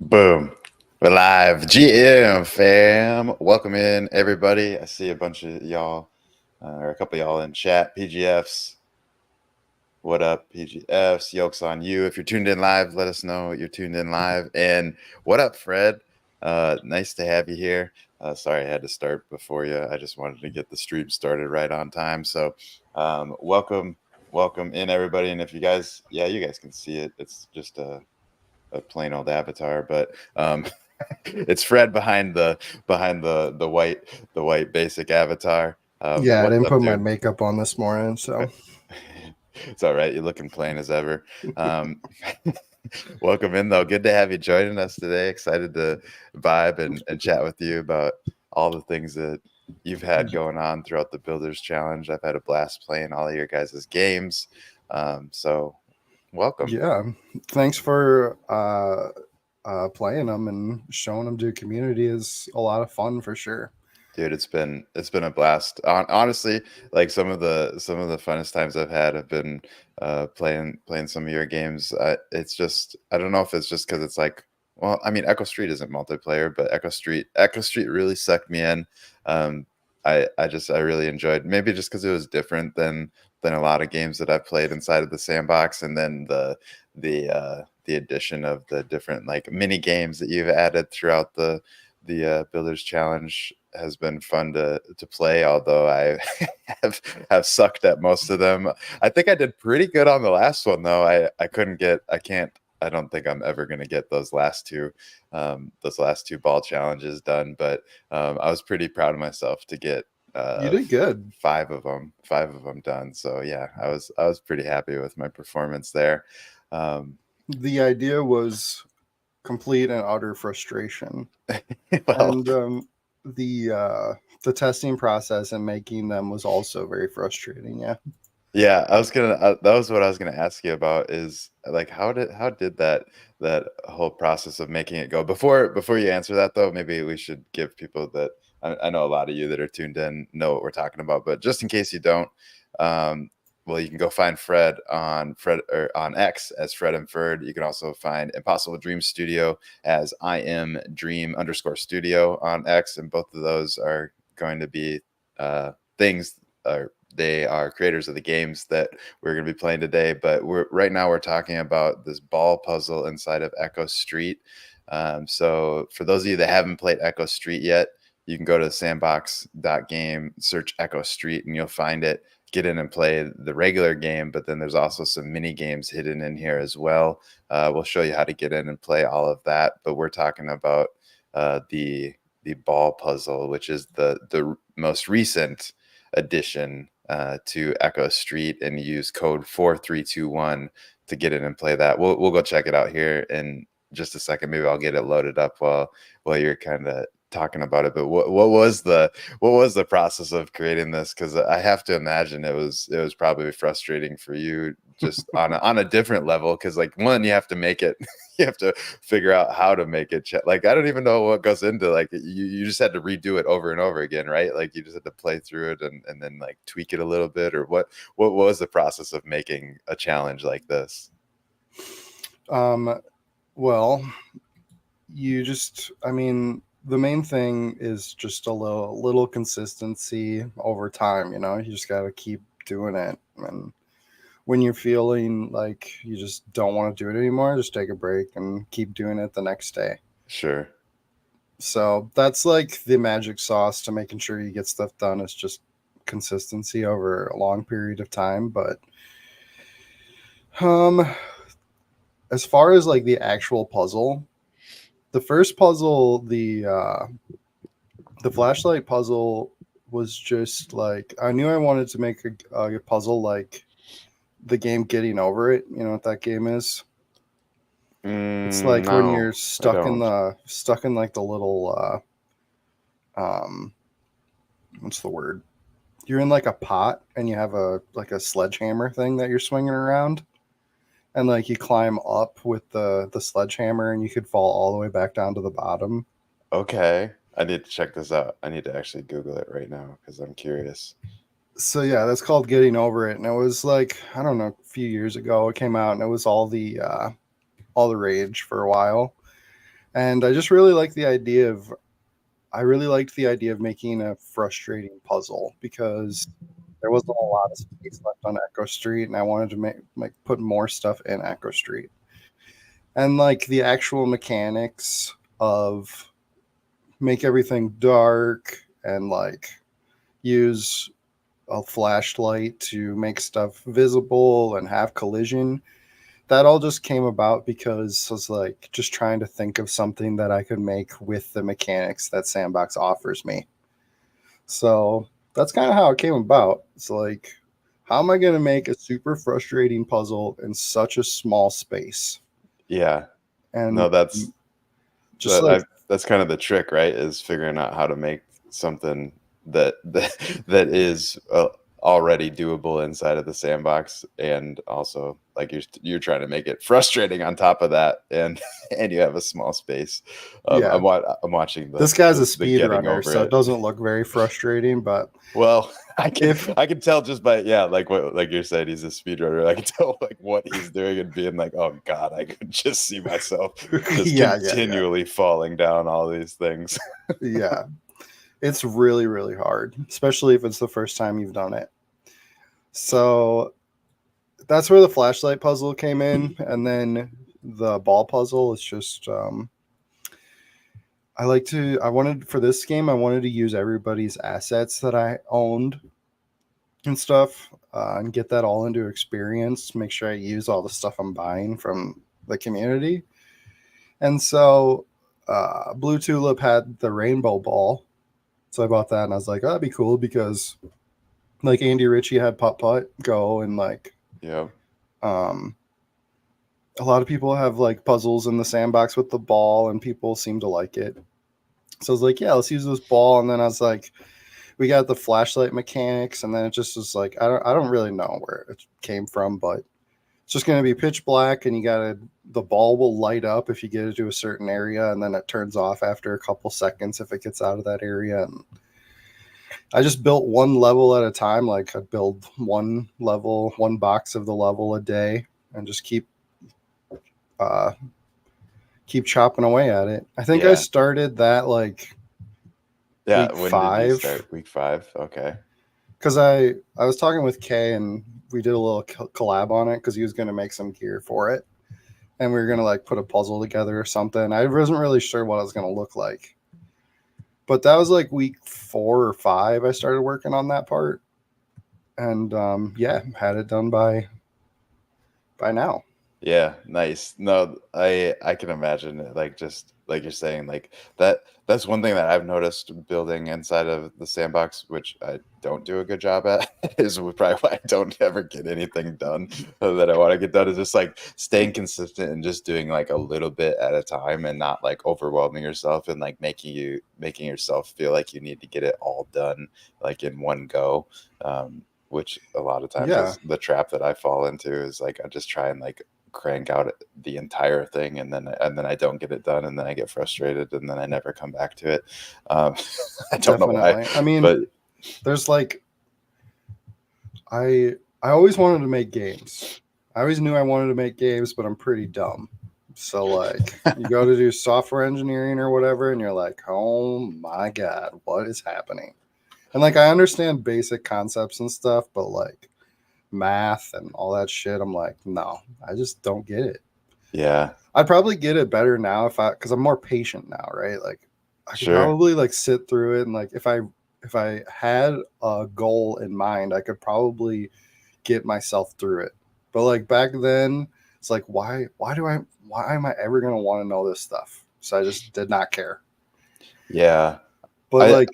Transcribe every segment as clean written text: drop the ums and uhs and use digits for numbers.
Boom. We're live. GM fam. Welcome in, everybody. I see a bunch of y'all, or a couple of y'all in chat. PGFs. What up, PGFs? Yokes on you. If you're tuned in live, let us know you're tuned in live. And what up, Fred? Nice to have you here. Sorry I had to start before you. I just wanted to get the stream started right on time. So welcome in, everybody. And if you guys, you guys can see it. It's just a plain old avatar, but it's Fred behind the white basic avatar. I didn't put my makeup on this morning, so it's all right. You're looking plain as ever. Welcome in, though. Good to have you joining us today. Excited to vibe and chat with you about all the things that you've had going on throughout the Builders Challenge. I've had a blast playing all of your guys' games. So welcome. Yeah, thanks for playing them and showing them to the community. Is a lot of fun for sure. Dude, it's been a blast. Honestly, like some of the funnest times I've had have been playing some of your games. It's just, I don't know if it's just because it's like, well, I mean, Echo Street isn't multiplayer, but Echo Street really sucked me in. I really enjoyed, maybe just because it was different than a lot of games that I've played inside of the sandbox, and then the addition of the different like mini games that you've added throughout the Builders Challenge has been fun to play, although I have sucked at most of them. I think I did pretty good on the last one, though. I don't think I'm ever going to get those last two ball challenges done, but I was pretty proud of myself to get you did good. Five of them done. So yeah, I was pretty happy with my performance there. The idea was complete and utter frustration. Well, and the testing process and making them was also very frustrating. Yeah, that was what I was gonna ask you about, is like how did that whole process of making it go? Before you answer that, though, maybe we should give people that I know a lot of you that are tuned in know what we're talking about, but just in case you don't, well, you can go find Fred on X as Fred and Ferd. You can also find Impossible Dream Studio as IM_Dream_Studio on X, and both of those are going to be they are creators of the games that we're going to be playing today. But right now we're talking about this ball puzzle inside of Echo Street. So for those of you that haven't played Echo Street yet, you can go to sandbox.game, search Echo Street, and you'll find it. Get in and play the regular game, but then there's also some mini games hidden in here as well. We'll show you how to get in and play all of that, but we're talking about the ball puzzle, which is the most recent addition to Echo Street, and use code 4321 to get in and play that. We'll go check it out here in just a second. Maybe I'll get it loaded up while you're kind of talking about it. But what was the process of creating this? Because I have to imagine it was probably frustrating for you, just on a different level. Because like, one, you have to make it, you have to figure out how to make it. Like, I don't even know what goes into, like, you just had to redo it over and over again, right? Like, you just had to play through it and then like tweak it a little bit, or what was the process of making a challenge like this? Well, the main thing is just a little consistency over time. You just got to keep doing it. And when you're feeling like you just don't want to do it anymore, just take a break and keep doing it the next day. Sure. So that's like the magic sauce to making sure you get stuff done, is just consistency over a long period of time. But as far as like the actual puzzle, the first puzzle, the flashlight puzzle, was just like, I knew I wanted to make a puzzle like the game Getting Over It. You know what that game is? It's like No, when you're stuck in like the little what's the word? You're in like a pot and you have a sledgehammer thing that you're swinging around. And like you climb up with the sledgehammer, and you could fall all the way back down to the bottom. Okay. I need to check this out. I need to actually Google it right now because I'm curious. So yeah, that's called Getting Over It, and it was like, I don't know, a few years ago it came out, and it was all the rage for a while. And I just really like the idea of I really liked the idea of making a frustrating puzzle because there wasn't a lot of space left on Echo Street, and I wanted to make like put more stuff in Echo Street. And like the actual mechanics of make everything dark and like use a flashlight to make stuff visible and have collision. That all just came about because I was like just trying to think of something that I could make with the mechanics that Sandbox offers me. So that's kind of how it came about. It's like, how am I going to make a super frustrating puzzle in such a small space? Yeah. And No, that's just like, that's kind of the trick, right? Is figuring out how to make something that is already doable inside of the sandbox, and also like you're trying to make it frustrating on top of that, and and you have a small space. yeah, I'm watching this guy's a the Getting speedrunner, Over so it It. doesn't look very frustrating. But Well, if, I can tell just by like what like you're saying he's a speedrunner. I can tell like what he's doing and being like, oh god, I could just see myself just yeah, continually falling down all these things. yeah, it's really, really hard, especially if it's the first time you've done it. So that's where the flashlight puzzle came in. And then the ball puzzle is just, I wanted for this game, I wanted to use everybody's assets that I owned and stuff, and get that all into experience, make sure I use all the stuff I'm buying from the community. And so Blue Tulip had the rainbow ball. So I bought that and I was like, oh, that'd be cool because like Andy Ritchie had Putt Putt Go, and like Yeah. um, a lot of people have like puzzles in the sandbox with the ball, and people seem to like it. So I was like, yeah, let's use this ball. And then I was like, we got the flashlight mechanics, and then it just was like, I don't really know where it came from, but it's just going to be pitch black, and the ball will light up if you get it to a certain area, and then it turns off after a couple seconds if it gets out of that area. And I just built one level at a time. Like I'd build one level, one box of the level a day, and just uh, keep chopping away at it. I think I Yeah. started that like Yeah. week When did you 5 start? Week 5. Okay. because I was talking with Kay, and we did a little collab on it because he was going to make some gear for it, and we were going to like put a puzzle together or something. I wasn't really sure what it was going to look like, but that was like week 4 or 5 I started working on that part, and yeah, had it done by now. Yeah, nice. No, I can imagine it, like just like you're saying, like that's one thing that I've noticed building inside of the sandbox, which I don't do a good job at, is probably why I don't ever get anything done that I want to get done, is just like staying consistent and just doing like a little bit at a time and not like overwhelming yourself and like making yourself feel like you need to get it all done like in one go. Which a lot of times Yeah, is the trap that I fall into, is like I just try and like crank out the entire thing, and then I don't get it done, and then I get frustrated, and then I never come back to it. Um, I don't know why, definitely. I mean, but there's like I always wanted to make games. I always knew I wanted to make games, but I'm pretty dumb. So like you go to do software engineering or whatever, and you're like, oh my god, what is happening? And like I understand basic concepts and stuff, but like math and all that shit, I'm like, no, I just don't get it. yeah, I'd probably get it better now because I'm more patient now, right? Like I could sure, probably like sit through it, and like if I had a goal in mind, I could probably get myself through it. But like back then, it's like why am I ever gonna want to know this stuff? So I just did not care. yeah. But I like,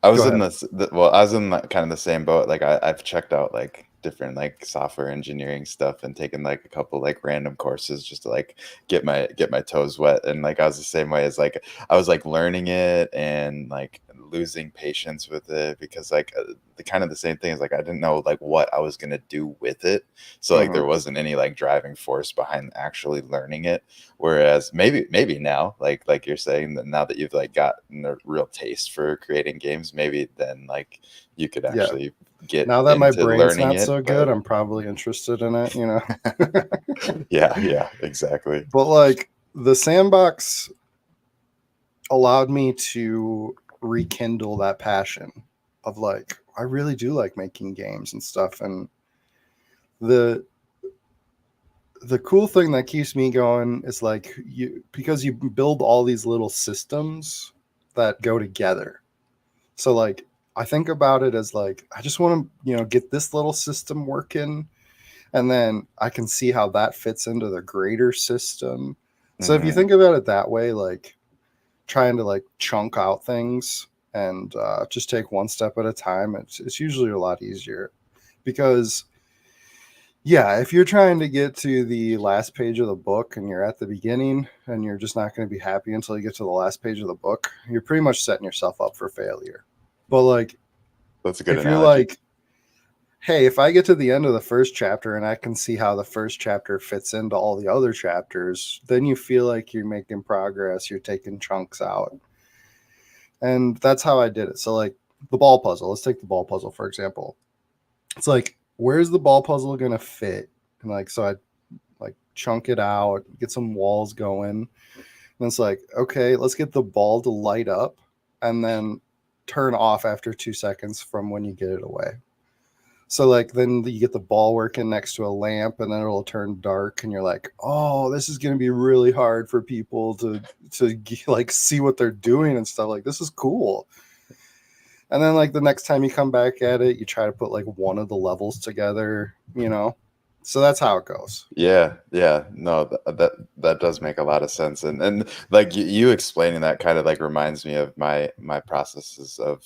I go was in ahead. this well, I was in that kind of the same boat. Like I've checked out like different like software engineering stuff and taking like a couple like random courses just to like get my toes wet. And like I was the same way, as like I was like learning it and like losing patience with it, because like the kind of the same thing is like I didn't know like what I was gonna do with it. So like Hmm. there wasn't any like driving force behind actually learning it. Whereas maybe now, like you're saying, that now that you've like gotten a real taste for creating games, maybe then like you could Yeah. actually get Now that my into brain's learning not it. so good, But I'm probably interested in it, you know. yeah, exactly. But like the sandbox allowed me to rekindle that passion of like I really do like making games and stuff. And the the cool thing that keeps me going is like you, because you build all these little systems that go together. So like I think about it as like I just want to, get this little system working, and then I can see how that fits into the greater system. So if you Hmm. think about it that way, like trying to like chunk out things and just take one step at a time, it's usually a lot easier. Because yeah, if you're trying to get to the last page of the book and you're at the beginning and you're just not going to be happy until you get to the last page of the book, you're pretty much setting yourself up for failure. But like That's a good if you're analogy. like, hey, if I get to the end of the first chapter and I can see how the first chapter fits into all the other chapters, then you feel like you're making progress, you're taking chunks out. And that's how I did it. So like the ball puzzle, let's take the ball puzzle for example. It's like, where's the ball puzzle gonna fit? And like so I like chunk it out, get some walls going. And it's like, okay, let's get the ball to light up and then turn off after 2 seconds from when you get it away. So like then you get the ball working next to a lamp and then it'll turn dark and you're like, "Oh, this is going to be really hard for people to like see what they're doing and stuff. Like this is cool." And then like the next time you come back at it, you try to put like one of the levels together, you know. So that's how it goes. Yeah, no, that does make a lot of sense. And like you explaining that kind of like reminds me of my processes of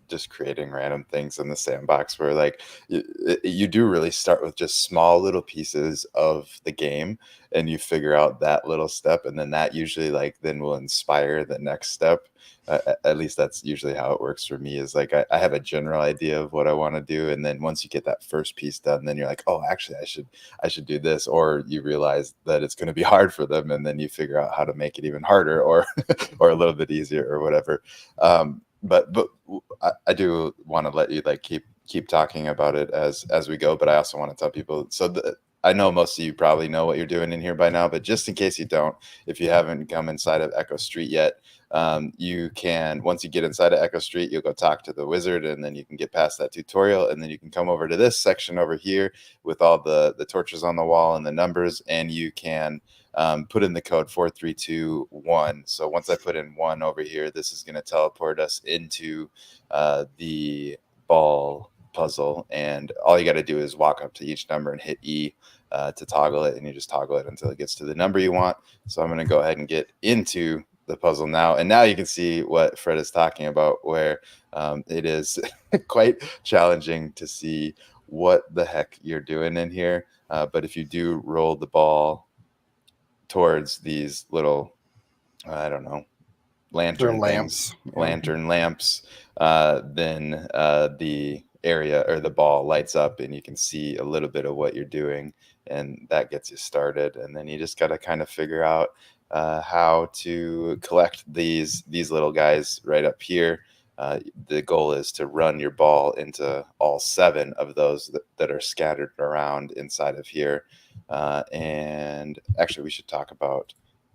just creating random things in the sandbox, where like you do really start with just small little pieces of the game, and you figure out that little step, and then that usually like then will inspire the next step. At least that's usually how it works for me, is like I have a general idea of what I want to do, and then once you get that first piece done, then you're like, oh, actually I should do this. Or you realize that it's going to be hard for them, and then you figure out how to make it even harder, or or a little bit easier, or whatever. But I do want to let you like keep talking about it as we go. But I also want to tell people, so I know most of you probably know what you're doing in here by now, but just in case you don't, if you haven't come inside of Echo Street yet, you can, once you get inside of Echo Street, you'll go talk to the wizard, and then you can get past that tutorial, and then you can come over to this section over here with all the torches on the wall and the numbers, and you can put in the code 4321. So once I put in 1 over here, this is going to teleport us into the ball puzzle, and all you got to do is walk up to each number and hit E to toggle it, and you just toggle it until it gets to the number you want. So I'm going to go ahead and get into the puzzle now, and now you can see what Fred is talking about, where it is quite challenging to see what the heck you're doing in here. But if you do roll the ball towards these little, I don't know, They're lantern things, lamps. Yeah. lantern lamps, then the area or the ball lights up, and you can see a little bit of what you're doing, and that gets you started. And then you just got to kind of figure out how to collect these little guys right up here. The goal is to run your ball into all 7 of those that are scattered around inside of here. And actually, we should talk about,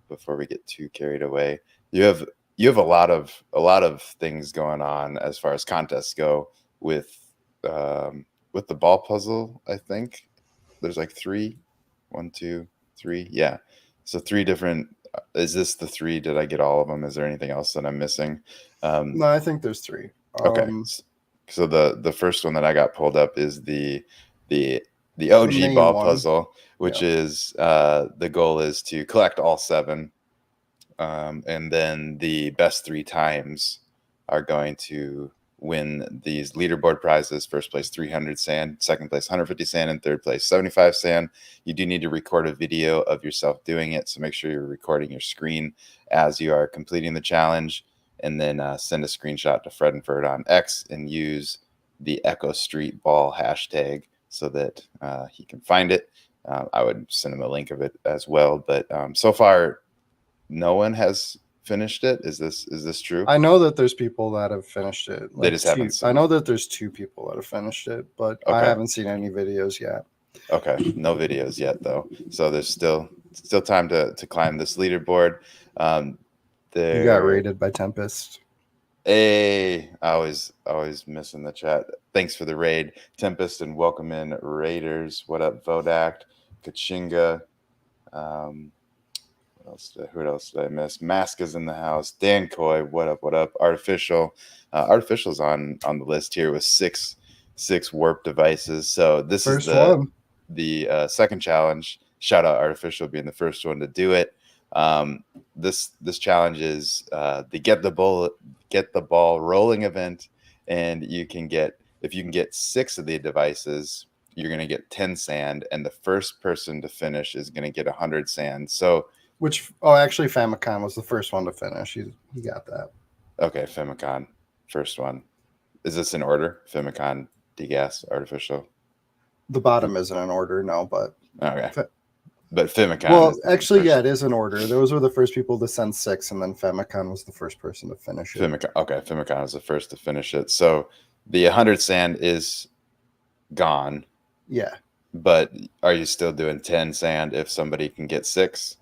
before we get too carried away, you have a lot of things going on as far as contests go with the ball puzzle. I think there's like 3, 1, 2, 3. Yeah, so 3 different. Is this the 3? Did I get all of them? Is there anything else that I'm missing? No, I think there's 3. Okay, so the first one that I got pulled up is the the The OG main ball one. puzzle, which Yeah. is the goal is to collect all 7, and then the best 3 times are going to win these leaderboard prizes. First place 300 sand, second place 150 sand, and third place 75 sand. You do need to record a video of yourself doing it, so make sure you're recording your screen as you are completing the challenge, and then send a screenshot to Fredenford on X and use the Echo Street Ball hashtag so that he can find it. I would send him a link of it as well, but so far no one has finished it. Is this true? I know that there's people that have finished it. They Like just two. haven't seen I know it. that there's 2 people that have finished it, but I Okay. haven't seen any videos yet. Okay, no videos yet though, so there's still time to climb this leaderboard. You got There, raided by Tempest. hey, always missing the chat. Thanks for the raid, Tempest, and welcome in Raiders. What up, Vodact, Kachinga? Who else did I miss? Mask is in the house. Dan Coy, what up? What up? Artificial, Artificial's on the list here with six warp devices. So this First is one. the second challenge. Shout out Artificial being the first one to do it. This challenge is the get the ball rolling event, and you can get, if you can get 6 of the devices, you're going to get 10 sand, and the first person to finish is going to get 100 sand. So Actually, Famicom was the first one to finish. He got that. okay, Famicom, first one. Is this in order? Famicom, Degas, Artificial. The bottom isn't in order, no, but Okay. But Famicom. Well, actually, yeah, it is in order. Those were the first people to send 6, and then Famicom was the first person to finish it. Famicom was the first to finish it. So the 100 sand is gone. Yeah. But are you still doing 10 sand if somebody can get 6?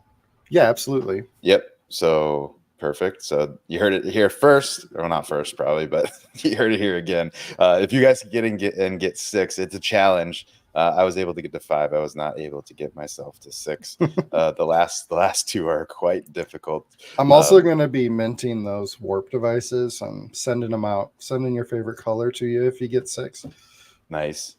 Yeah, absolutely. Yep. So perfect. So you heard it here first, or not first probably, but you heard it here again. If you guys can get 6, it's a challenge. I was able to get to 5. I was not able to get myself to 6. The last 2 are quite difficult. I'm also going to be minting those warp devices and sending them out, sending your favorite color to you if you get 6. Nice.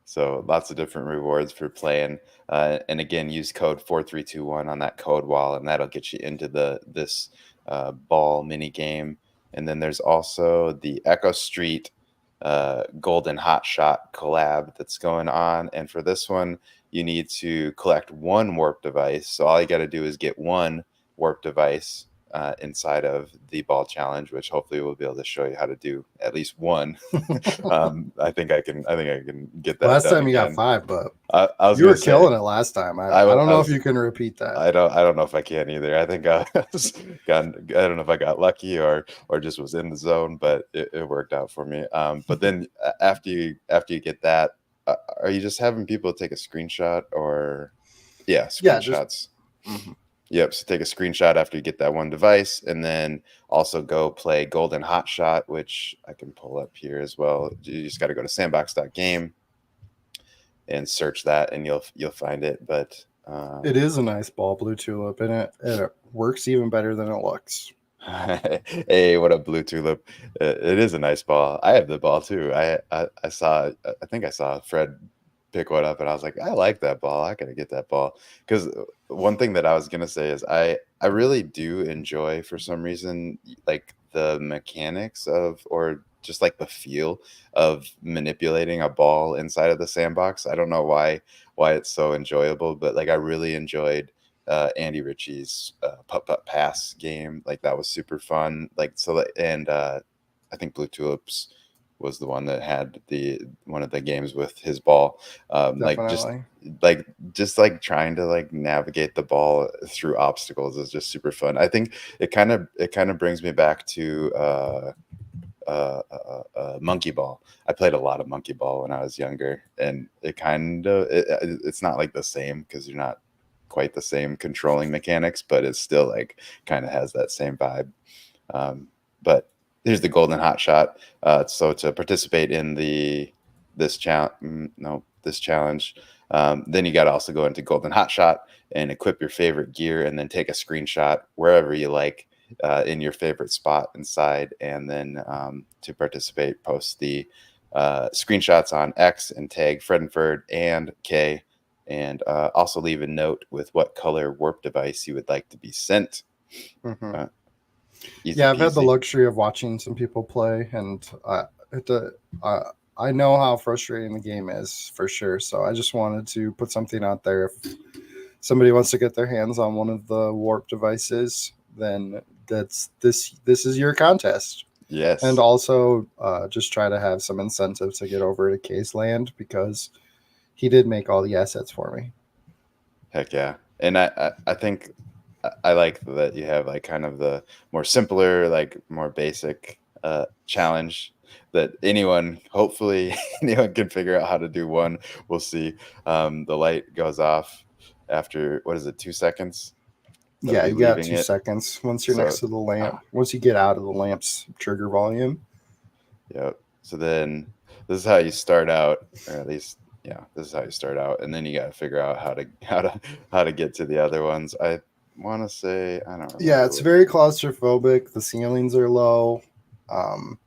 So lots of different rewards for playing. And again, use code 4321 on that code wall, and that'll get you into this ball mini game. And then there's also the Echo Street Golden Hot Shot collab that's going on. And for this one, you need to collect 1 warp device. So all you got to do is get 1 warp device inside of the ball challenge, which hopefully we'll be able to show you how to do at least 1. I think I can get that. Last done time you again. got 5, but I was you were say, killing it last time. I don't know if you can repeat that. I don't know if I can either. I think I don't know if I got lucky or just was in the zone, but it worked out for me. But then after you get that, are you just having people take a screenshot or screenshots? Mm-hmm. Yep. So take a screenshot after you get that 1 device, and then also go play Golden Hot Shot, which I can pull up here as well. You just got to go to sandbox.game and search that, and you'll find it. But it is a nice ball, Blue Tulip, and it works even better than it looks. Hey, what up, Blue Tulip? It is a nice ball. I have the ball too. I think I saw Fred pick one up, and I was like, I like that ball. I gotta get that ball. Because one thing that I was gonna say is I really do enjoy, for some reason, like the mechanics of, or just like the feel of manipulating a ball inside of the sandbox. I don't know why it's so enjoyable, but like I really enjoyed Andy Ritchie's putt pass game. Like that was super fun. Like so, and I think Blue Tulips was the one that had one of the games with his ball. Just trying to like navigate the ball through obstacles is just super fun. I think it kind of brings me back to monkey ball. I played a lot of monkey ball when I was younger, and it's not like the same because you're not quite the same controlling mechanics, but it still like kind of has that same vibe. But here's the Golden Hot Shot. So to participate in this challenge, then you got to also go into Golden Hot Shot and equip your favorite gear, and then take a screenshot wherever you like in your favorite spot inside, and then to participate, post the screenshots on X and tag Fredenford and Kay, and also leave a note with what color warp device you would like to be sent. Mm-hmm. Easy Yeah, I've had the peasy. luxury of watching some people play, and it, uh, I know how frustrating the game is for sure. So I just wanted to put something out there. If somebody wants to get their hands on one of the warp devices, then this is your contest. And Yes. also, just try to have some incentive to get over to Kay's land because he did make all the assets for me. Heck yeah. And I think I like that you have like kind of the more simpler, like more basic challenge that anyone, hopefully anyone can figure out how to do one. We'll see. The light goes off after, what is it, 2 seconds of Yeah, you you got leaving two it. seconds once you're So next to the lamp. ah, Once you get out of the lamp's trigger volume. yep. So then this is how you start out, or at least yeah, this is how you start out, and then you got to figure out how to get to the other ones. I want to say I don't Yeah, remember it's what. very claustrophobic. The ceilings are low. Um,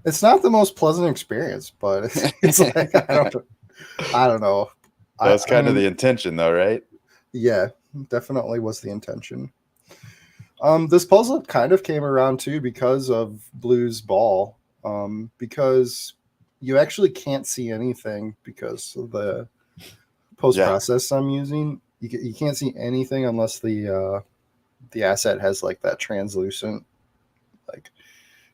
it's not the most pleasant experience, but it's like I don't know. That was I kind of the mean, intention, though, right? yeah, definitely was the intention. This puzzle kind of came around too because of Blue's ball. Because you actually can't see anything because of the post Yeah, process I'm using. You can't see anything unless the asset has like that translucent like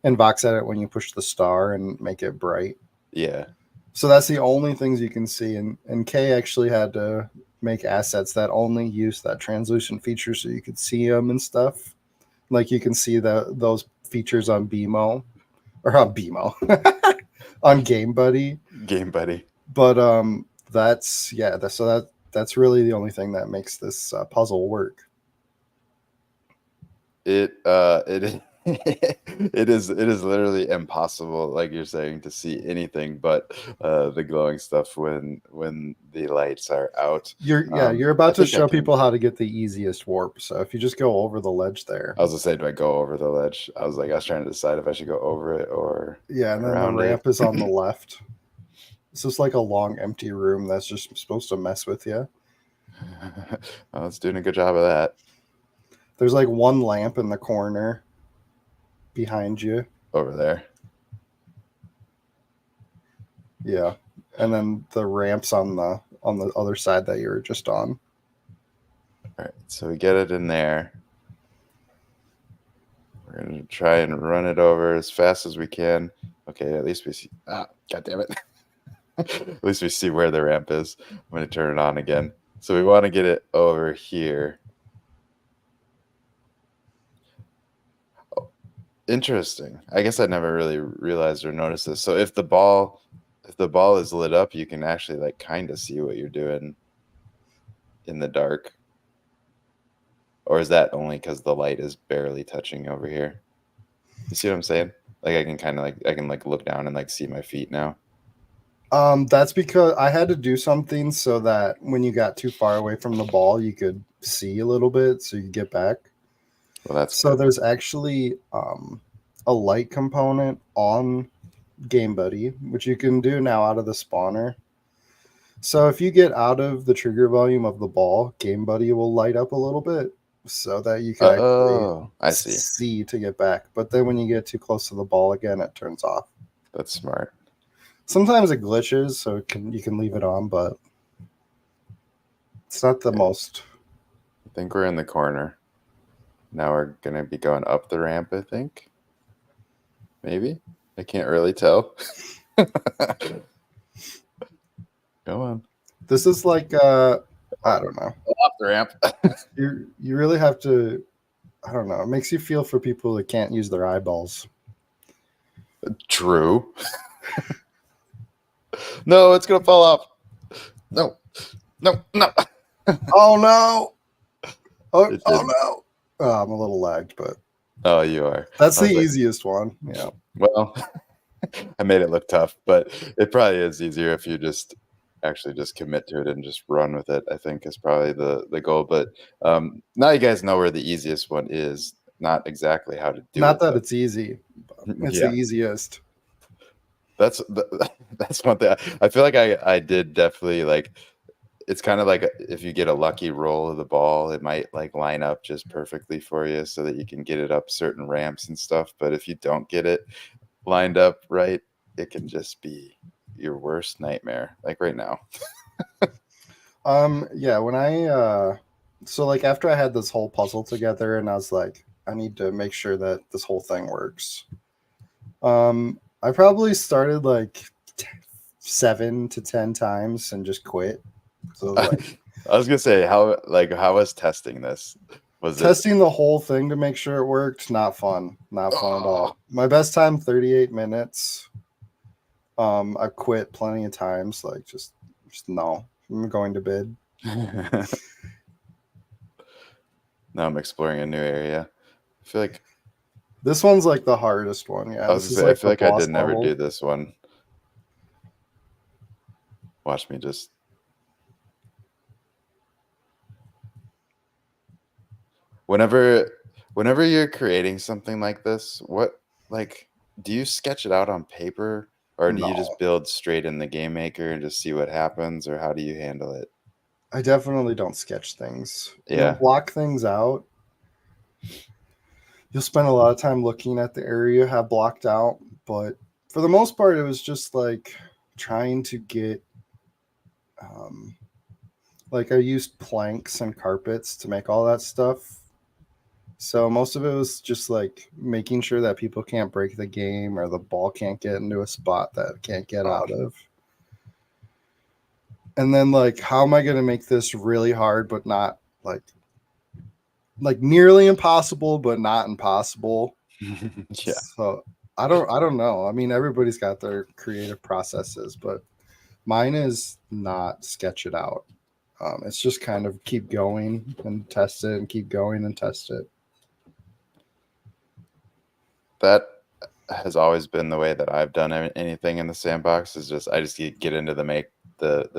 and Vox edit when you push the star and make it bright. yeah, So that's the only things you can see. And K actually had to make assets that only use that translucent feature so you could see them and stuff. Like you can see those features on BMO or on BMO on Game Buddy. Game Buddy. But that's yeah. That's really the only thing that makes this puzzle work. It is it is literally impossible, like you're saying, to see anything but the glowing stuff when the lights are out. You're I about to think I show can. people how to get the easiest warp. So if you just go over the ledge there, I was gonna say, do I go over the ledge? I was trying to decide if I should go over it or yeah, and then the around it. ramp is on the left. It's just like a long empty room that's just supposed to mess with you. Well, it's doing a good job of that There's like one lamp in the corner behind you. over there. Yeah. And then the ramps on the other side that you were just on. All right, so we get it in there. We're gonna try and run it over as fast as we can. Okay, at least we see. Ah, God damn it! At least we see where the ramp is. I'm gonna turn it on again. So we want to get it over here. Oh, interesting. I guess I never really realized or noticed this. So if the ball is lit up, you can actually like kind of see what you're doing in the dark. Or is that only because the light is barely touching over here? You see what I'm saying? Like I can kind of like I can like look down and like see my feet now. That's because I had to do something so that when you got too far away from the ball, you could see a little bit so you could get back. Well, that's So good. there's actually a light component on Game Buddy, which you can do now out of the spawner. So if you get out of the trigger volume of the ball, Game Buddy will light up a little bit so that you could actually Oh, I see. see to get back. But then when you get too close to the ball again, it turns off. That's smart. Sometimes it glitches, so you can leave it on, but it's not the Okay, most. I think we're in the corner. Now we're gonna be going up the ramp, I think. Maybe. I can't really tell. Go on. This is like I don't know. Off the ramp. You really have to. I don't know. It makes you feel for people that can't use their eyeballs. True. No, it's gonna fall off. No. No, no. Oh no! Oh, It oh did. no! Oh, I'm a little lagged, but Oh, you are. that's I the was like, easiest one. Yeah. well, I made it look tough, but it probably is easier if you just actually just commit to it and just run with it. I think is probably the goal. But now you guys know where the easiest one is. Not exactly how to do Not it that though. it's easy. It's the Yeah, easiest. that's that's one thing. I feel like I did definitely like. it's kind of like if you get a lucky roll of the ball, it might like line up just perfectly for you so that you can get it up certain ramps and stuff. But if you don't get it lined up right, it can just be your worst nightmare. Like right now. Yeah, when so like after I had this whole puzzle together and I was like, I need to make sure that this whole thing works. I probably started like 7 to 10 times and just quit. So it was like I was gonna say how was testing this? Was it testing the whole thing to make sure it worked. Not fun. Not fun at oh. all. My best time 38 minutes. I quit plenty of times. Like just no. I'm going to bed. Now I'm exploring a new area. I feel like This one's like the hardest one. I Yeah, was this gonna is say I like feel the like I boss did never level. do this one. Watch me just whenever whenever you're creating something like this, what like do you sketch it out on paper or do you just No, build straight in the game maker and just see what happens or how do you handle it? I definitely don't sketch things. You'll Yeah. block things out. You'll spend a lot of time looking at the area you have blocked out, but for the most part, it was just like trying to get, um, like I used planks and carpets to make all that stuff. So most of it was just like making sure that people can't break the game or the ball can't get into a spot that it can't get Oh. out of. And then like, how am I going to make this really hard, but not like nearly impossible, but not impossible? Yeah. So I don't know. I mean, everybody's got their creative processes, but mine is not sketch it out. It's just kind of keep going and test it and keep going and test it. That has always been the way that I've done anything in the sandbox is just I just get into the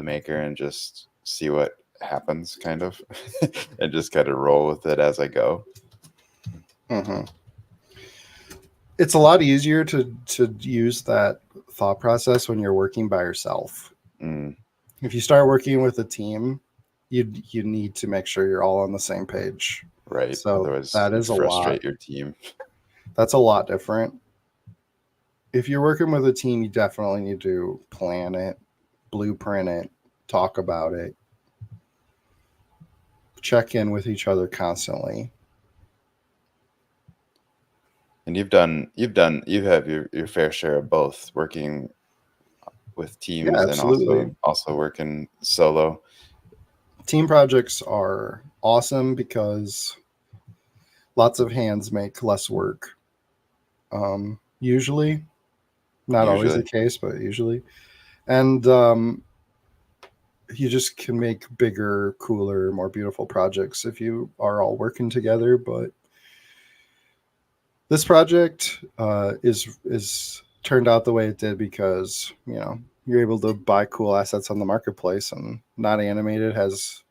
maker and just see what happens kind of and just kind of roll with it as I go. Hmm. It's a lot easier to use that thought process when you're working by yourself. Mm, If you start working with a team, you need to make sure you're all on the same page. right. So Otherwise that you is a lot. frustrate your team. That's a lot different. If you're working with a team, you definitely need to plan it, blueprint it, talk about it, check in with each other constantly. And you have your fair share of both working with Yeah, teams and absolutely. also working solo. Team projects are awesome because lots of hands make less work. Usually, not always the Usually. case, but usually. And you just can make bigger, cooler, more beautiful projects if you are all working together. But this project is turned out the way it did because you're able to buy cool assets on the marketplace, and Not Animated has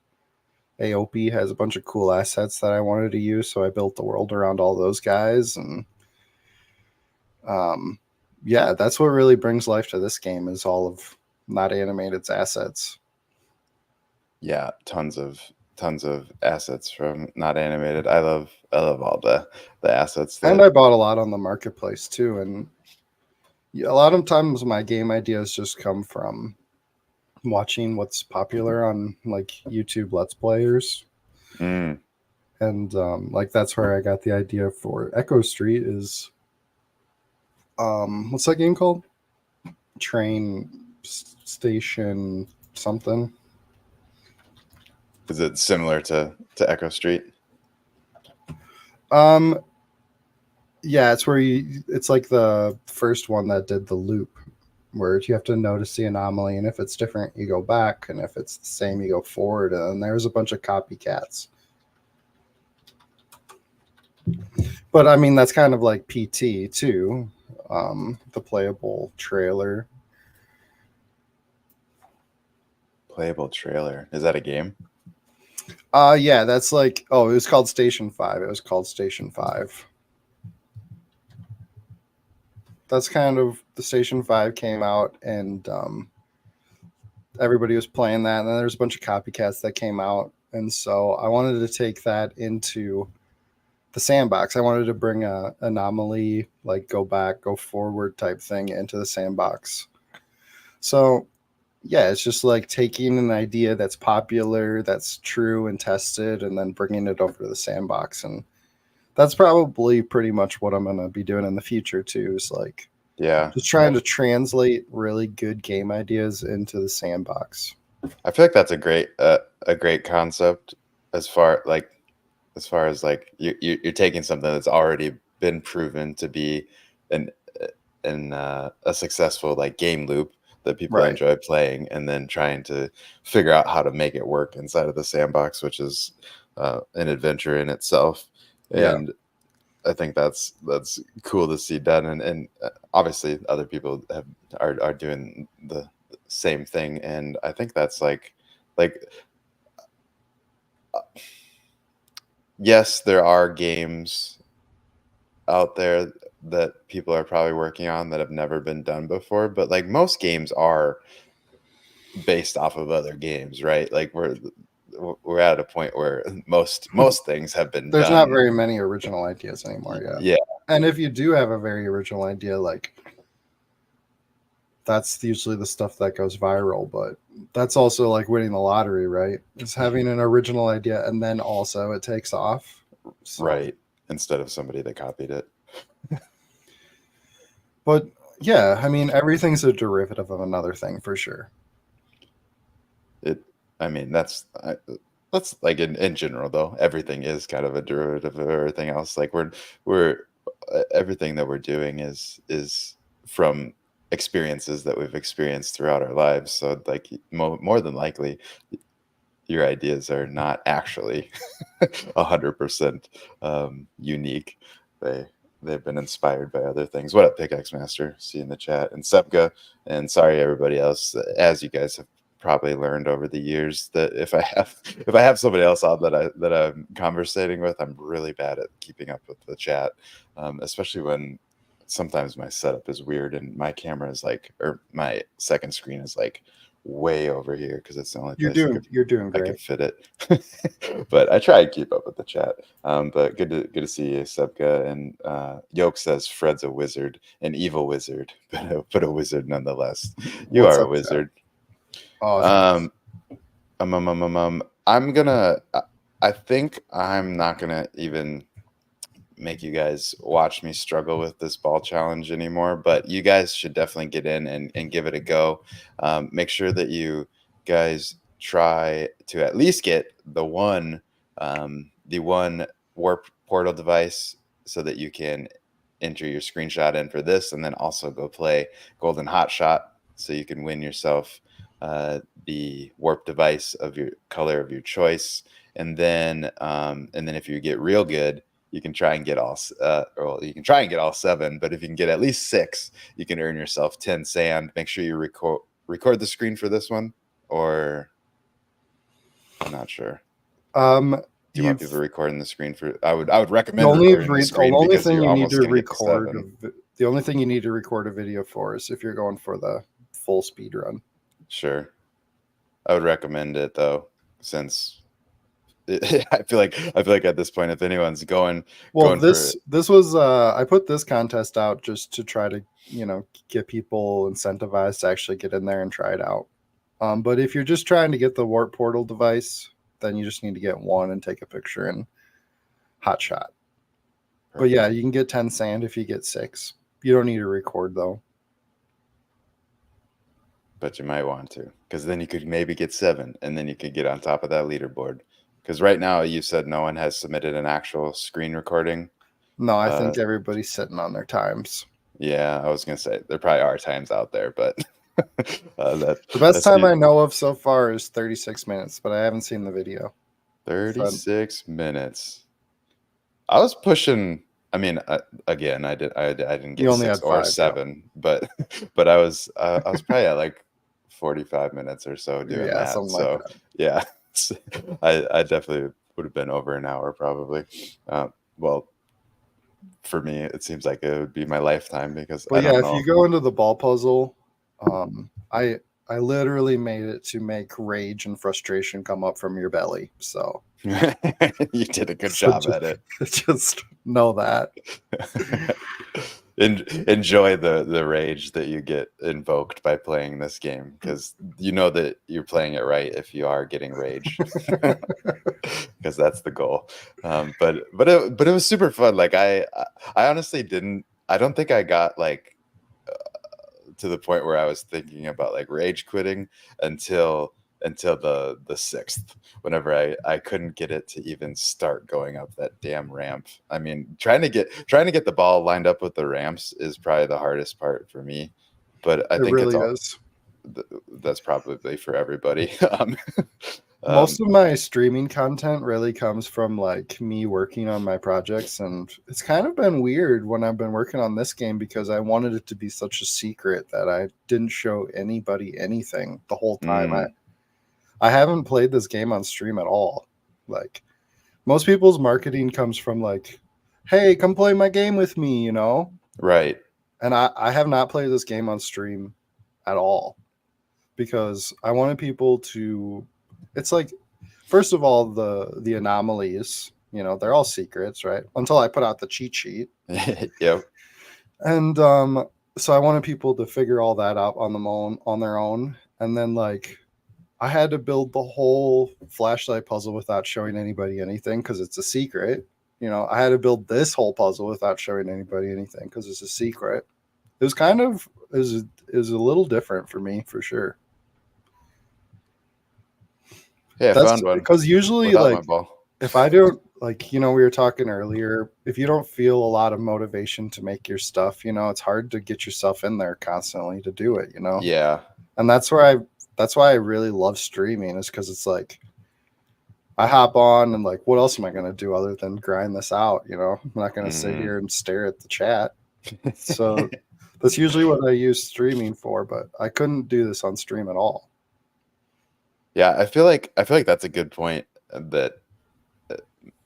AOP has a bunch of cool assets that I wanted to use, so I built the world around all those guys, and um, yeah, that's what really brings life to this game is all of Not Animated's assets. Yeah, tons of assets from Not Animated. I love all the assets And that I bought a lot on the marketplace too, and a lot of times my game ideas just come from watching what's popular on like YouTube Let's Players, mm, and like that's where I got the idea for Echo Street. Is what's that game called? Train Station something. is it similar to Echo Street? Um, yeah, it's where it's like the first one that did the loop, where you have to notice the anomaly, and if it's different, you go back, and if it's the same, you go forward. And there's a bunch of copycats. But I mean, that's kind of like PT too, the playable trailer. Playable trailer. Is that a game? Yeah, that's like it was called Station 5. It was called Station 5. That's kind of the Station 5 came out, and everybody was playing that, and then there's a bunch of copycats that came out, and so I wanted to take that into the sandbox. I wanted to bring a anomaly, like go back, go forward type thing into the sandbox. So yeah, it's just like taking an idea that's popular, that's true and tested, and then bringing it over to the sandbox. And that's probably pretty much what I'm going to be doing in the future too, is like Yeah, just trying to translate really good game ideas into the sandbox. I feel like that's a great concept as far like as far as like you're taking something that's already been proven to be an a successful like game loop that people Right. enjoy playing, and then trying to figure out how to make it work inside of the sandbox, which is an adventure in itself. Yeah. And I think that's cool to see done, and obviously other people are doing the same thing, and I think that's like uh, yes, there are games out there that people are probably working on that have never been done before, but like most games are based off of other games, right? Like we're at a point where most things have been There's not done. very many original ideas anymore. Yeah. Yeah, And if you do have a very original idea, like that's usually the stuff that goes viral, but that's also like winning the lottery, right? Is having an original idea and then also it takes off. So, right. Instead of somebody that copied it. but yeah, I mean, everything's a derivative of another thing for sure. It, I mean, that's like in general though. Everything is kind of a derivative of everything else. Like we're everything that we're doing is from experiences that we've experienced throughout our lives. So like more than likely, your ideas are not actually 100% unique. They they've been inspired by other things. What up, Pickaxe Master? See you in the chat. And Sepka, and sorry everybody else. As you guys have probably learned over the years, that if I have somebody else on that I'm conversating with, I'm really bad at keeping up with the chat, especially when sometimes my setup is weird and my camera is like, or my second screen is like way over here because it's the only place You're doing I could great. fit it. But I try and keep up with the chat. But good to see you, Subka. And Yoke says Fred's a wizard, an evil wizard, but a wizard nonetheless. You What's are a up, chat? wizard. Oh, thanks. Um, I'm gonna. I think I'm not gonna even make you guys watch me struggle with this ball challenge anymore, but you guys should definitely get in and give it a go. Make sure that you guys try to at least get the one warp portal device so that you can enter your screenshot in for this, and then also go play Golden Hot Shot so you can win yourself the warp device of your color of your choice. And then if you get real good, you can try and get or you can try and get all seven, but if you can get at least six, you can earn yourself 10 sand. Make sure you record the screen for this one, or I'm not sure. Um, Do you want people you've recording the screen for? I would recommend recording the the screen only because thing you're you need almost to gonna get the record seven. the only thing you need to record a video for is if you're going for the full speed run. Sure, I would recommend it though, since I feel like at this point, if anyone's Well, going for it, this was I put this contest out just to try to get people incentivized to actually get in there and try it out. But if you're just trying to get the warp portal device, then you just need to get one and take a picture and hot shot. But yeah, perfect. you can get 10 sand if you get six. You don't need to record though. But you might want to, because then you could maybe get seven, and then you could get on top of that leaderboard. Because right now, you said no one has submitted an actual screen recording. No, I Uh, think everybody's sitting on their times. yeah, I was gonna say there probably are times out there, but The best that's time I know of so far is 36 minutes, but I haven't seen the video. So 36 minutes. I was pushing. I mean, again, I didn't you get only six had or five, yeah. seven, but I was probably at like 45 minutes or so doing Yeah, that. something like So that. yeah, I definitely would have been over an hour probably. Well, for me, it seems like it would be my lifetime because But I yeah, don't if you know. go into the ball puzzle, I I literally made it to make rage and frustration come up from your belly. So, You did a good so job at it. just know that. Enjoy the rage that you get invoked by playing this game, because you know that you're playing it right if you are getting rage, because that's the goal. But it was super fun. Like I honestly didn't. I don't think I got like to the point where I was thinking about like rage quitting until the sixth, whenever I couldn't get it to even start going up that damn ramp. I mean, trying to get the ball lined up with the ramps is probably the hardest part for me, but I It think it's really all is. that's probably for everybody. Most Um, of my streaming content really comes from like me working on my projects, and it's kind of been weird when I've been working on this game because I wanted it to be such a secret that I didn't show anybody anything the whole time. I mm, I haven't played this game on stream at all. Like most people's marketing comes from like, "Hey, come play my game with me," you know? right. And I have not played this game on stream at all because I wanted people to. It's like, first of all, the anomalies, they're all secrets, right? Until I put out the cheat sheet, Yep. and so I wanted people to figure all that out on their own, and then like I had to build the whole flashlight puzzle without showing anybody anything because it's a secret. I had to build this whole puzzle without showing anybody anything because it's a secret. It was kind of is a little different for me for sure. Hey, I That's found one because usually without my like ball. if I don't like we were talking earlier, if you don't feel a lot of motivation to make your stuff, it's hard to get yourself in there constantly to do it. Yeah. And that's why I really love streaming is because it's like I hop on and like, what else am I gonna do other than grind this out? I'm not gonna sit Mhm. here and stare at the chat. So that's usually what I use streaming for, but I couldn't do this on stream at all. Yeah, I feel like that's a good point, that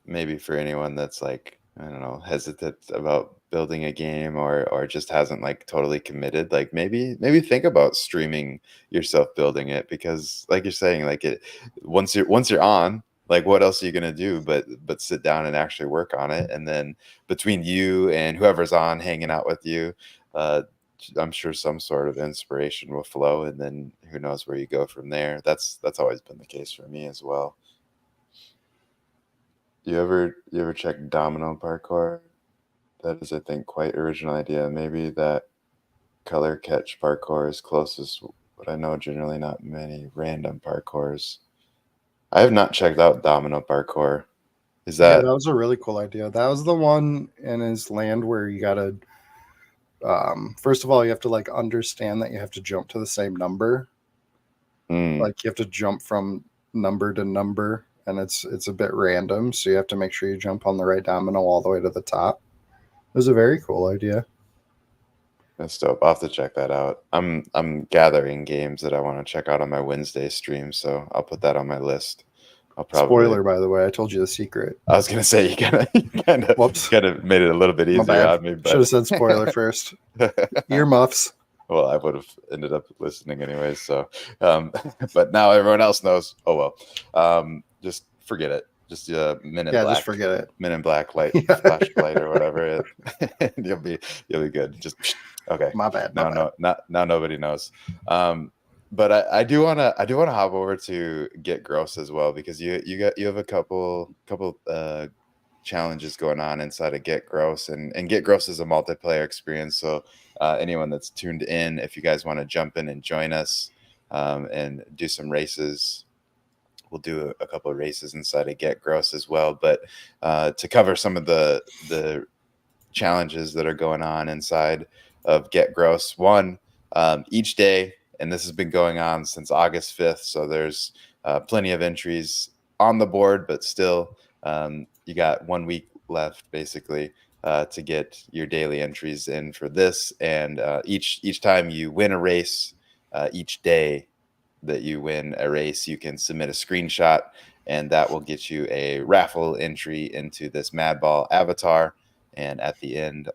maybe for anyone that's like, I don't know, hesitant about building a game, or just hasn't like totally committed, like maybe think about streaming yourself building it, because like you're saying, like it once you're on, like what else are you gonna do but sit down and actually work on it, and then between you and whoever's on hanging out with you, uh I'm sure some sort of inspiration will flow, and then who knows where you go from there. That's always been the case for me as well. You ever check domino parkour? That is, I think, quite original idea. Maybe that color catch parkour is closest, but I know generally not many random parkours. I have not checked out domino parkour. Is Yeah, that that was a really cool idea. That was the one in his land where you gotta first of all you have to like understand that you have to jump to the same number. mm, Like you have to jump from number to number and it's a bit random, so you have to make sure you jump on the right domino all the way to the top. It was a very cool idea. that's dope. I'll have to check that out. I'm gathering games that I want to check out on my Wednesday stream, so I'll put that on my list. I'll probably Spoiler, by the way, I told you the secret. I was gonna say, you kind of you kind of Whoops, kind of made it a little bit my easier bad. on me, Should but have said spoiler first. Earmuffs. well, I would have ended up listening anyways. So, but now everyone else knows. Oh well. Just forget it. Just Men in Yeah, just Black, forget it. Men in Black light Yeah. flashlight or whatever. You'll be good. Just okay. My bad. My Now bad. no, not now nobody knows. But I do wanna hop over to Get Gross as well, because you have a couple challenges going on inside of Get Gross, and Get Gross is a multiplayer experience. So anyone that's tuned in, if you guys want to jump in and join us, and do some races, we'll do a couple of races inside of Get Gross as well. But to cover some of the challenges that are going on inside of Get Gross, one, each day, and this has been going on since August 5th. So there's plenty of entries on the board, but still, you got 1 week left basically, to get your daily entries in for this. And each time you win a race, each day that you win a race, you can submit a screenshot, and that will get you a raffle entry into this Madball avatar. And at the end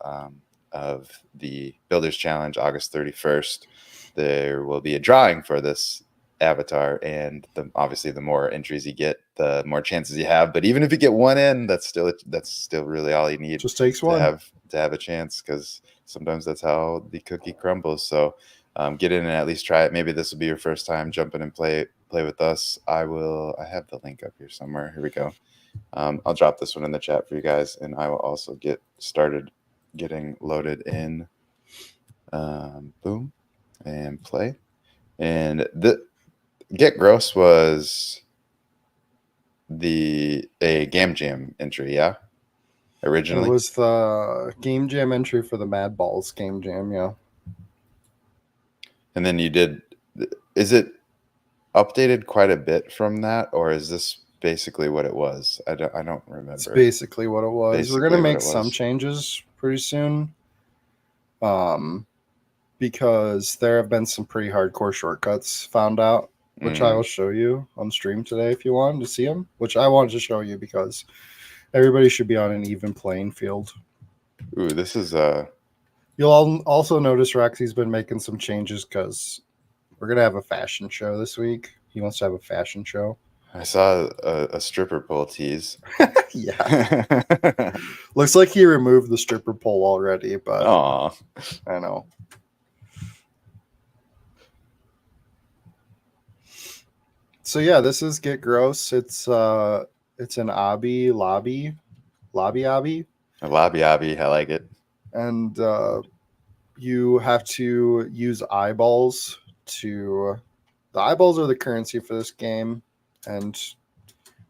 of the Builders Challenge, August 31st, there will be a drawing for this avatar, and obviously the more entries you get, the more chances you have. But even if you get one in, that's still really all you need. Just takes to one. have a chance, because sometimes that's how the cookie crumbles. So get in and at least try it. Maybe this will be your first time jumping and play with us. I have the link up here somewhere. Here we go. I'll drop this one in the chat for you guys, and I will also get started getting loaded in. Boom, and play. And the Get Gross was a Game Jam entry, yeah? Originally? It was the Game Jam entry for the Mad Balls Game Jam, yeah. And then is it updated quite a bit from that, or is this basically what it was? I don't remember. It's basically what it was. Basically We're gonna what make it some was. changes pretty soon. Because there have been some pretty hardcore shortcuts found out, which I will show you on stream today if you wanted to see them, which I wanted to show you because everybody should be on an even playing field. Ooh, this is You'll also notice Roxy's been making some changes because we're gonna have a fashion show this week. He wants to have a fashion show. I saw a stripper pole tease. Yeah. Looks like he removed the stripper pole already, but Aw. I know. So yeah, this is Get Gross. It's an obby lobby. A lobby. I like it. And you have to use eyeballs the eyeballs are the currency for this game, and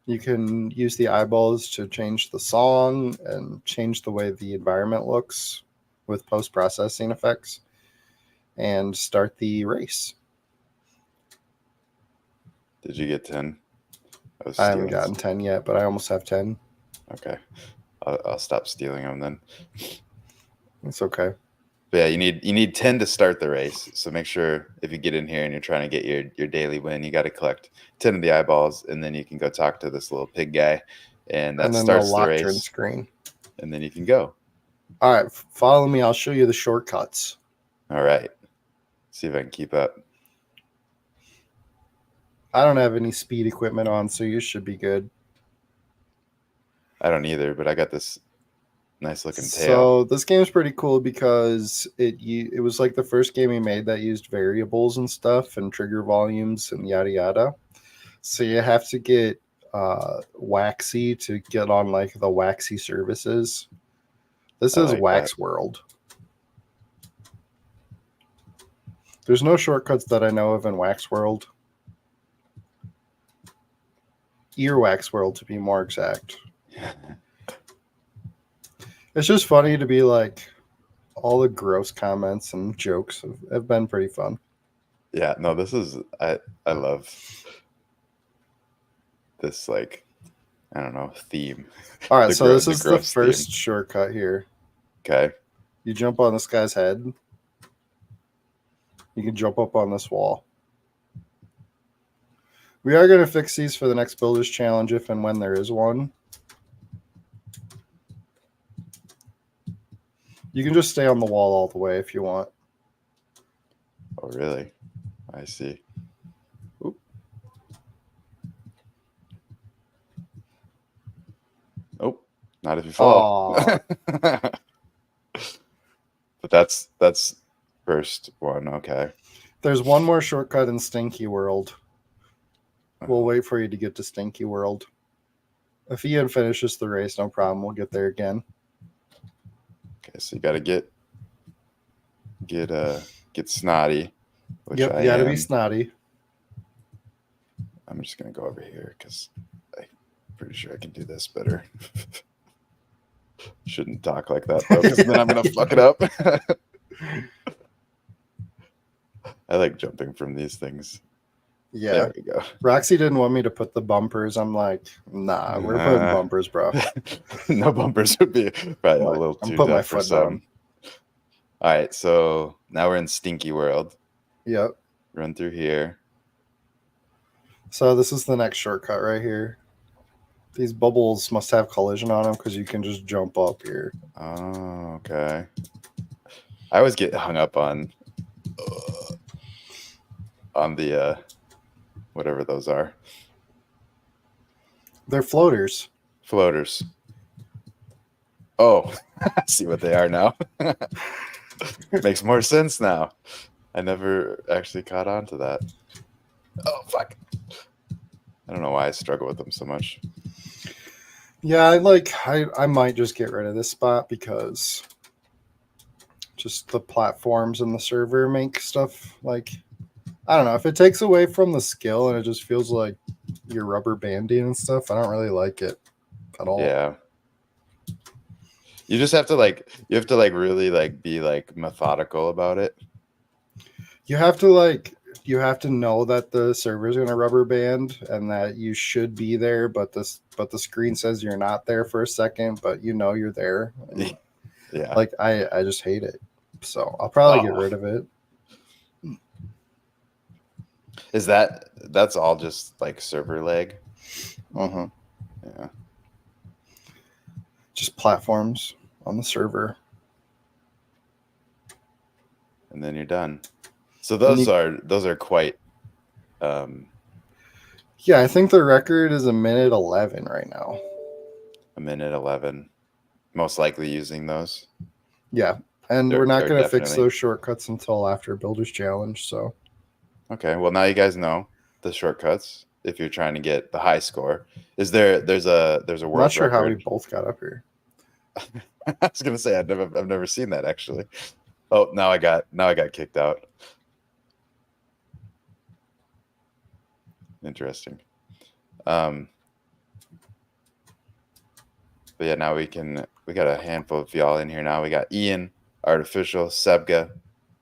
you can use the eyeballs to change the song and change the way the environment looks with post-processing effects and start the race. Did you get 10? I haven't gotten 10 yet, but I almost have 10. Okay. I'll stop stealing them then. It's okay. But yeah, you need 10 to start the race. So make sure if you get in here and you're trying to get your daily win, you got to collect 10 of the eyeballs, and then you can go talk to this little pig guy, and that starts the race. Screen. And then you can go. All right, follow me. I'll show you the shortcuts. All right. See if I can keep up. I don't have any speed equipment on, so you should be good. I don't either, but I got this nice looking tail. So this game's pretty cool because it was like the first game he made that used variables and stuff and trigger volumes and yada yada. So you have to get Waxy to get on like the Waxy services. This is Wax World. There's no shortcuts that I know of in Wax World. Earwax World, to be more exact. It's just funny to be like, all the gross comments and jokes have been pretty fun. Yeah, no, this is I love this, like, I don't know, theme. All right, so this is the first shortcut here. Okay. You jump on this guy's head. You can jump up on this wall. We are going to fix these for the next Builders Challenge if and when there is one. You can just stay on the wall all the way if you want. Oh, really? I see. Oop. Oh, not if you fall. But that's first one. Okay. There's one more shortcut in Stinky World. We'll wait for you to get to Stinky World. If Ian finishes the race, no problem. We'll get there again. Okay, so you got to get snotty. Which yep, you got to be snotty. I'm just gonna go over here because I'm pretty sure I can do this better. Shouldn't talk like that though, because then I'm gonna fuck it up. I like jumping from these things. Yeah. There we go. Roxy didn't want me to put the bumpers. I'm like, nah, we're putting bumpers, bro. No bumpers would be probably a little too tough for some. All right, so now we're in Stinky World. Yep. Run through here. So this is the next shortcut right here. These bubbles must have collision on them because you can just jump up here. Oh, okay. I always get hung up on on the whatever those are. They're floaters. Floaters. Oh, I see what they are now. Makes more sense now. I never actually caught on to that. Oh, fuck. I don't know why I struggle with them so much. Yeah, I might just get rid of this spot because just the platforms and the server make stuff like I don't know, if it takes away from the skill and it just feels like you're rubber banding and stuff, I don't really like it at all. Yeah. You just have to like really like be like methodical about it. You have to know that the server's gonna rubber band and that you should be there, but the screen says you're not there for a second, but you know you're there. And Yeah. like I just hate it. So I'll probably get rid of it. Is that's all just like server lag? Uh-huh. Yeah. Just platforms on the server. And then you're done. So And those are quite yeah, I think the record is a minute 11 right now. a minute 11. Most likely using those. Yeah, and we're They're not going to fix definitely. those shortcuts until after Builder's Challenge. So Okay, well now you guys know the shortcuts if you're trying to get the high score. There's a I'm not world sure how we record. both got up here. I was gonna say I've never seen that actually. Oh, now I got kicked out. Interesting. But yeah, now we got a handful of y'all in here now. We got Ian, Artificial, Sebga.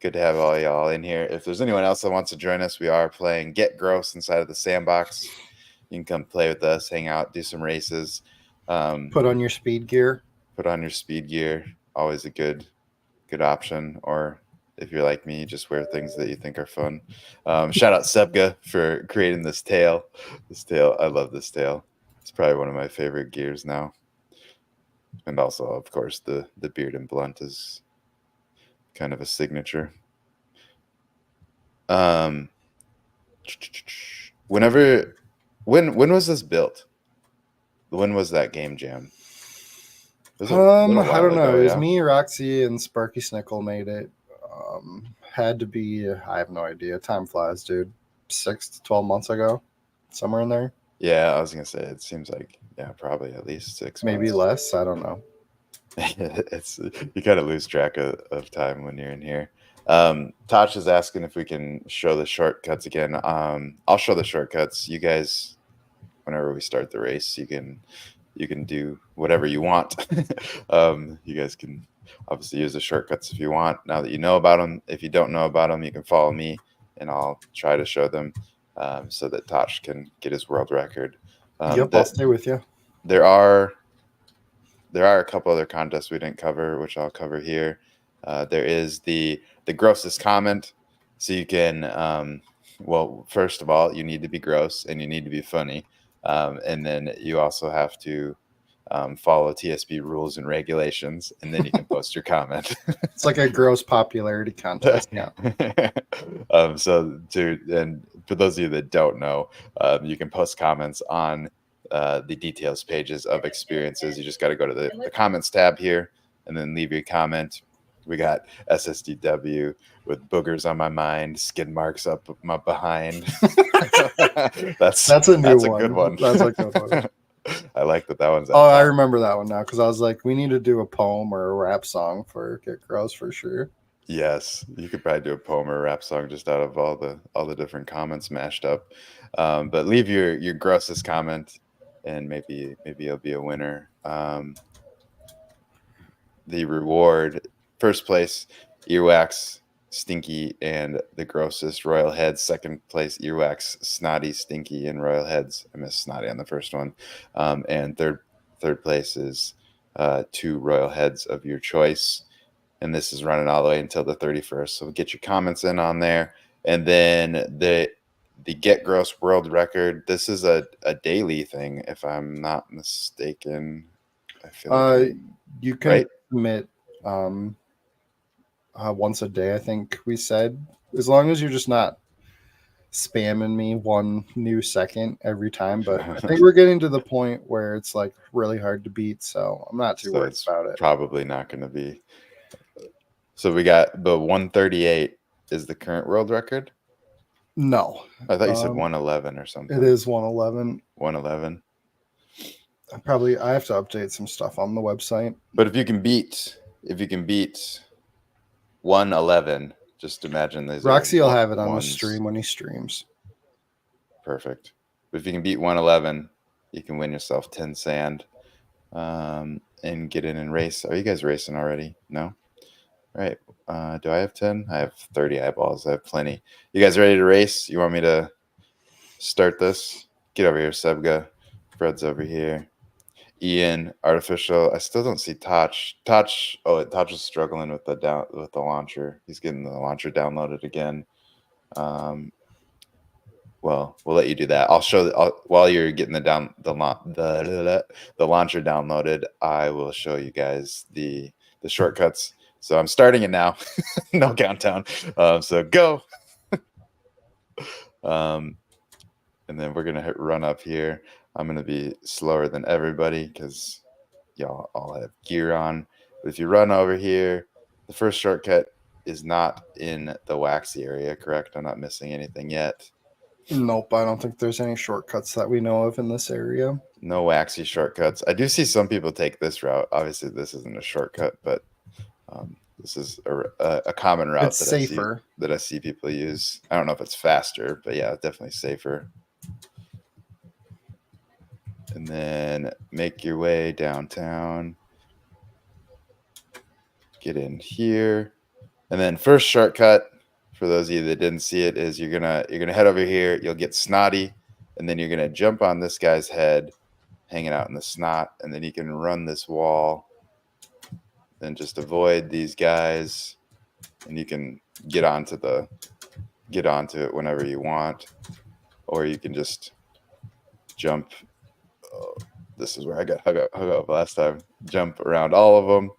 Good to have all y'all in here. If there's anyone else that wants to join us, we are playing Get Gross inside of the sandbox. You can come play with us, hang out, do some races. Put on your speed gear. Put on your speed gear. Always a good option. Or if you're like me, just wear things that you think are fun. Shout out Sebga for creating this tail. This tail, I love this tail. It's probably one of my favorite gears now. And also, of course, the beard and blunt is kind of a signature. Whenever, when was this built? When was that game jam? It was a little I while don't know. ago, It was yeah. me, Roxy, and Sparky Snickle made it. Had to be. I have no idea. Time flies, dude. 6 to 12 months ago, somewhere in there. Yeah, I was gonna say it seems like probably at least 6 Maybe months. less. I don't know. It's you kind of lose track of time when you're in here. Tosh is asking if we can show the shortcuts again. I'll show the shortcuts. You guys, whenever we start the race, you can do whatever you want. You guys can obviously use the shortcuts if you want. Now that you know about them, if you don't know about them, you can follow me, and I'll try to show them so that Tosh can get his world record. Yep, I'll stay with you. There are a couple other contests we didn't cover, which I'll cover here. There is the grossest comment, so you can. Well, first of all, you need to be gross and you need to be funny, and then you also have to follow TSB rules and regulations, and then you can post your comment. It's like a gross popularity contest. Yeah. And for those of you that don't know, you can post comments on the details pages of experiences. You just got to go to the comments tab here and then leave your comment. We got SSDW with boogers on my mind, skid marks up my behind. that's a new a one. good one. That's a good one. I like that one's Oh, I remember that one now because I was like, we need to do a poem or a rap song for Get Gross for sure. Yes, you could probably do a poem or a rap song just out of all the different comments mashed up. But leave your grossest comment, and maybe you'll be a winner. The reward, first place, earwax, stinky, and the grossest royal heads. Second place, earwax, snotty, stinky, and royal heads. I missed snotty on the first one. And third place is 2 royal heads of your choice. And this is running all the way until the 31st. So get your comments in on there. And then the Get Gross world record. This is a daily thing, if I'm not mistaken. I feel like you can right? submit once a day. I think we said, as long as you're just not spamming me 1 new second every time. But I think we're getting to the point where it's like really hard to beat, so I'm not too So worried it's about it. probably not going to be. So we got the 138 is the current world record. No, I thought you said 111 or something. it is 111. 111. I have to update some stuff on the website. But if you can beat 111, just imagine these Roxy are will have it on the ones. stream when he streams. Perfect. But if you can beat 111, you can win yourself 10 sand and get in and race. Are you guys racing already? No? All right. Do I have 10? I have 30 eyeballs. I have plenty. You guys ready to race? You want me to start this? Get over here, Sebga. Fred's over here. Ian, Artificial. I still don't see Toch. Toch is struggling with the launcher. He's getting the launcher downloaded again. Well, we'll let you do that. I'll show while you're getting the launcher downloaded. I will show you guys the shortcuts. So I'm starting it now. No countdown. So go. And then we're gonna run up here. I'm gonna be slower than everybody because y'all all have gear on. But if you run over here, the first shortcut is not in the waxy area, correct? I'm not missing anything yet. Nope, I don't think there's any shortcuts that we know of in this area. No waxy shortcuts. I do see some people take this route. Obviously, this isn't a shortcut, but this is a common route It's safer. that I see people use. I don't know if it's faster, but yeah, definitely safer. And then make your way downtown. Get in here. And then first shortcut, for those of you that didn't see it, is you're gonna head over here. You'll get snotty, and then you're gonna jump on this guy's head, hanging out in the snot, and then you can run this wall. Then just avoid these guys, and you can get onto it whenever you want, or you can just jump. Oh, this is where I got hung up last time. Jump around all of them.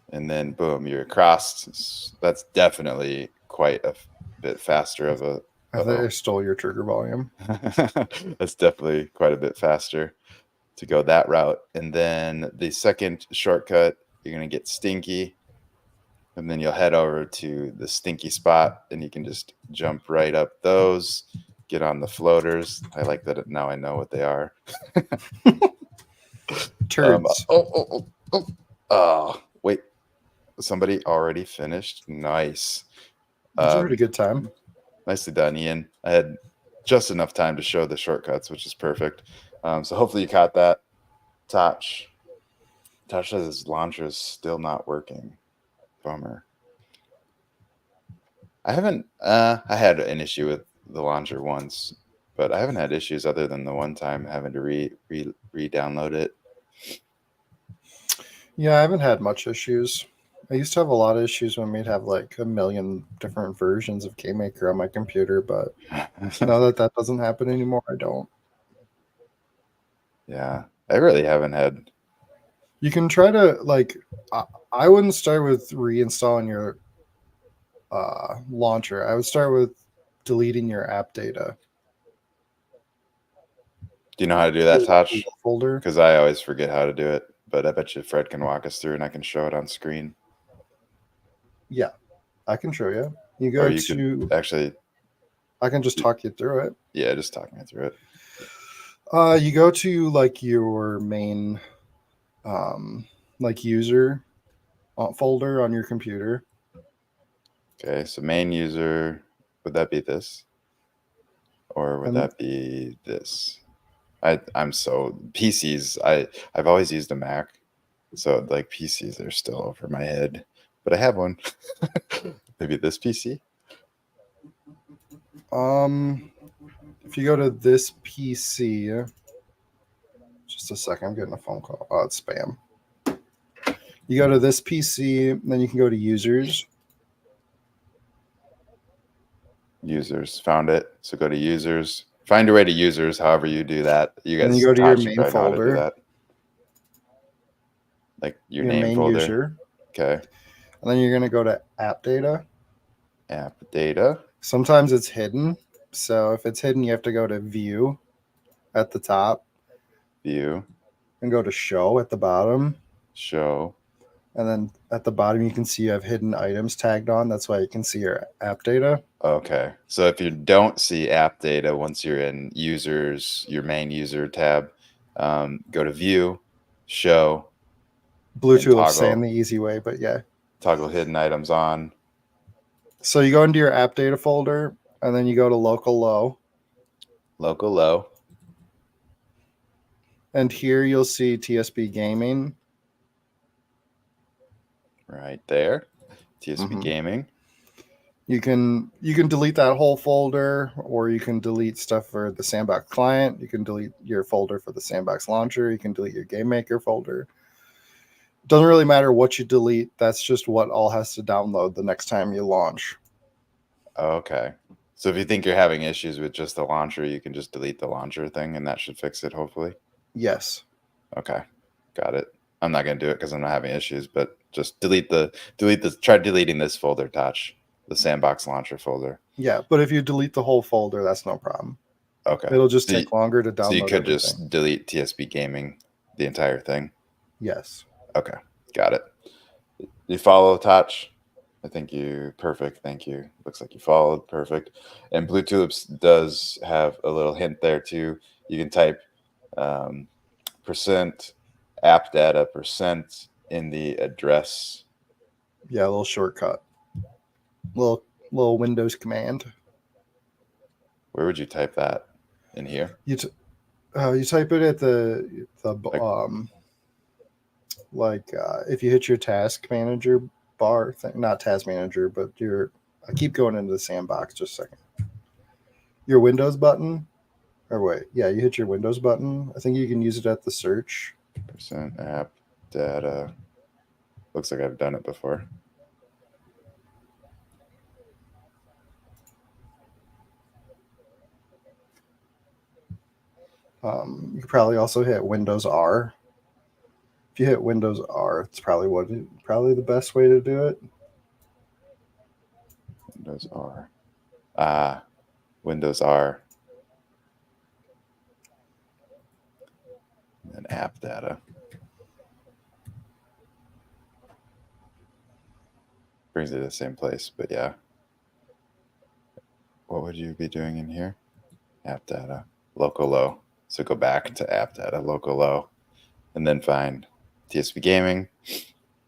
And then boom, you're across. That's definitely quite a bit faster of a. I think I stole your trigger volume. That's definitely quite a bit faster to go that route. And then the second shortcut, you're gonna get stinky, and then you'll head over to the stinky spot, and you can just jump right up those. Get on the floaters. I like that now I know what they are. Turds. Wait. Somebody already finished. Nice. It's a pretty good time. Nicely done, Ian. I had just enough time to show the shortcuts, which is perfect. So hopefully you caught that. Toch says his launcher is still not working. Bummer. I haven't. I had an issue with the launcher once, but I haven't had issues other than the one time having to re-download it. Yeah, I haven't had much issues. I used to have a lot of issues when we'd have like a million different versions of KMaker on my computer, but now that doesn't happen anymore, I don't. Yeah, I really haven't had. You can try to I wouldn't start with reinstalling your launcher. I would start with deleting your app data. Do you know how to do that, Toch? Folder? Because I always forget how to do it, but I bet you Fred can walk us through and I can show it on screen. Yeah, I can show you. You go to actually. I can just talk you through it. Yeah, just talk me through it. You go to like your main, like user folder on your computer. Okay, so main user, would that be this, or would that be this? I'm so PCs. I've always used a Mac, so like PCs are still over my head. But I have one. Maybe this PC. If you go to this PC, just a second, I'm getting a phone call. Oh, it's spam. You go to this PC, then you can go to users. Users, found it. So go to users. Find your way to users. However you do that, you guys. And you go to your main folder. Like your name folder. User. Okay. And then you're going to go to app data. App data. Sometimes it's hidden. So if it's hidden, you have to go to view at the top View, and go to show at the bottom. show. And then at the bottom, you can see you have hidden items tagged on. That's why you can see your app data. Okay. So if you don't see app data once you're in users, your main user tab, go to view, show, and Bluetooth saying toggle the easy way, but yeah. toggle hidden items on. So you go into your app data folder and then you go to local low. Local low. And here you'll see TSP gaming. Right there. TSP Mhm. gaming. You can delete that whole folder, or you can delete stuff for the Sandbox client. You can delete your folder for the Sandbox launcher. You can delete your Game Maker folder. Doesn't really matter what you delete. That's just what all has to download the next time you launch. Okay. So if you think you're having issues with just the launcher, you can just delete the launcher thing and that should fix it, hopefully. Yes. Okay. Got it. I'm not gonna do it because I'm not having issues, but just try deleting this folder, Touch, the sandbox launcher folder. Yeah, but if you delete the whole folder, that's no problem. Okay. It'll just take longer to So you download could everything. just delete TSP gaming, the entire thing. Yes. Okay. Got it. You follow, Touch? I think you perfect. Thank you. Looks like you followed. Perfect. And Bluetooth does have a little hint there too. You can type percent app data percent in the address. Yeah, a little shortcut. Little Windows command. Where would you type that? In here? You you type it at the Like, if you hit your task manager bar thing, not task manager, but your I keep going into the sandbox just a second. Your Windows button, or wait, yeah, you hit your Windows button. I think you can use it at the search. percent app data. Looks like I've done it before. You could probably also hit Windows R. If you hit Windows R, it's probably the best way to do it. Windows R. Ah, Windows R. And app data. Brings it to the same place, but yeah. What would you be doing in here? App data, local low. So go back to app data, local low, and then find TSP gaming,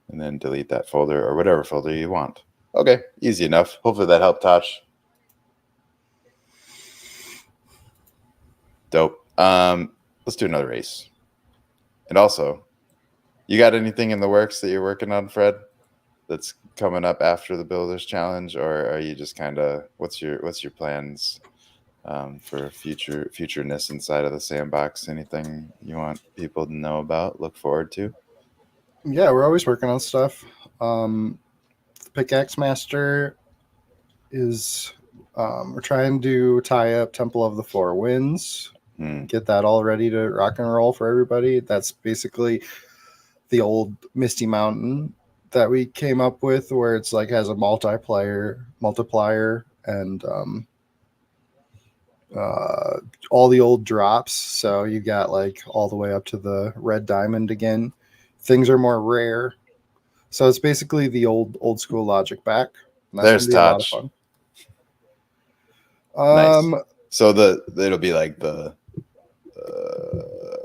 and then delete that folder or whatever folder you want. Okay, easy enough. Hopefully that helped, Tosh. Dope. Let's do another race. And also, you got anything in the works that you're working on, Fred? That's coming up after the Builders Challenge, or are you just kind of what's your plans for futureness inside of the sandbox? Anything you want people to know about? Look forward to? Yeah, we're always working on stuff. Pickaxe Master is we're trying to tie up Temple of the Four Winds, get that all ready to rock and roll for everybody. That's basically the old Misty Mountain that we came up with, where it's like has a multiplier, and all the old drops. So you got like all the way up to the red diamond again. Things are more rare. So it's basically the old school logic back. And that's There's gonna be a lot of Touch. fun. Nice. So it'll be like the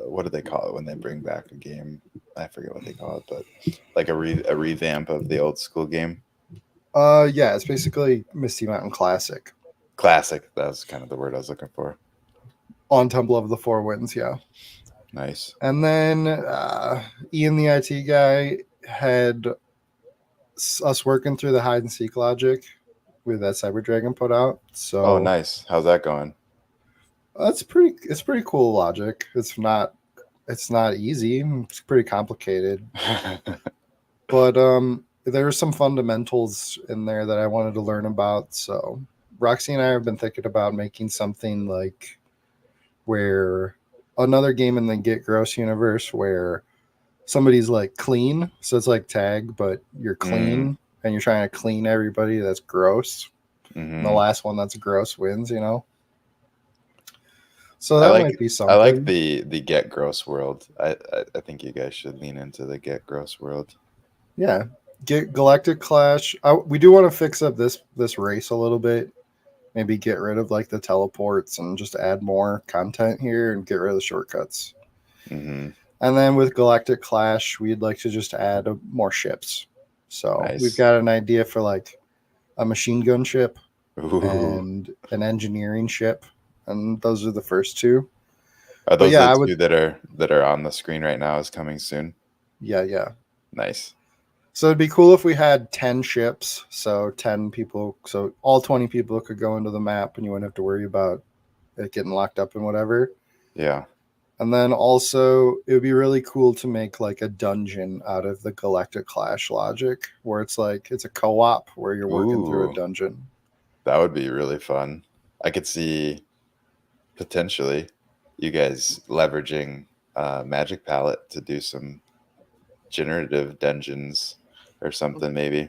what do they call it when they bring back a game? I forget what they call it, but like a revamp of the old school game. Yeah, it's basically Misty Mountain Classic Classic. That was kind of the word I was looking for. on Temple of the Four Winds. Yeah. Nice. And then Ian, the IT guy, had us working through the hide and seek logic with that Cyber Dragon put out. So Oh, nice. How's that going? it's pretty cool logic. It's not easy. It's pretty complicated. But there are some fundamentals in there that I wanted to learn about. So Roxy and I have been thinking about making something like where another game in the Get Gross universe where somebody's like clean. So it's like tag, but you're clean and you're trying to clean everybody that's gross. And the Hmm. last one that's gross wins, you know? So I that like might be I like something. the get gross world. I think you guys should lean into the get gross world. Yeah. Get Galactic Clash. We do want to fix up this race a little bit. Maybe get rid of like the teleports and just add more content here and get rid of the shortcuts. Hmm. And then with Galactic Clash, we'd like to just add more ships. So we've Nice. got an idea for like a machine gun ship Ooh. and an engineering ship, and those are the first two. Are But those yeah, the I would. two that are on the screen right now is coming soon? Yeah, yeah. Nice. So it'd be cool if we had 10 ships, so 10 people, so all 20 people could go into the map, and you wouldn't have to worry about it getting locked up and whatever. Yeah. And then also, it would be really cool to make like a dungeon out of the Galactic Clash logic, where it's like it's a co-op where you're working through a Ooh, dungeon. that would be really fun. I could see potentially you guys leveraging Magic Palette to do some generative dungeons or something, maybe.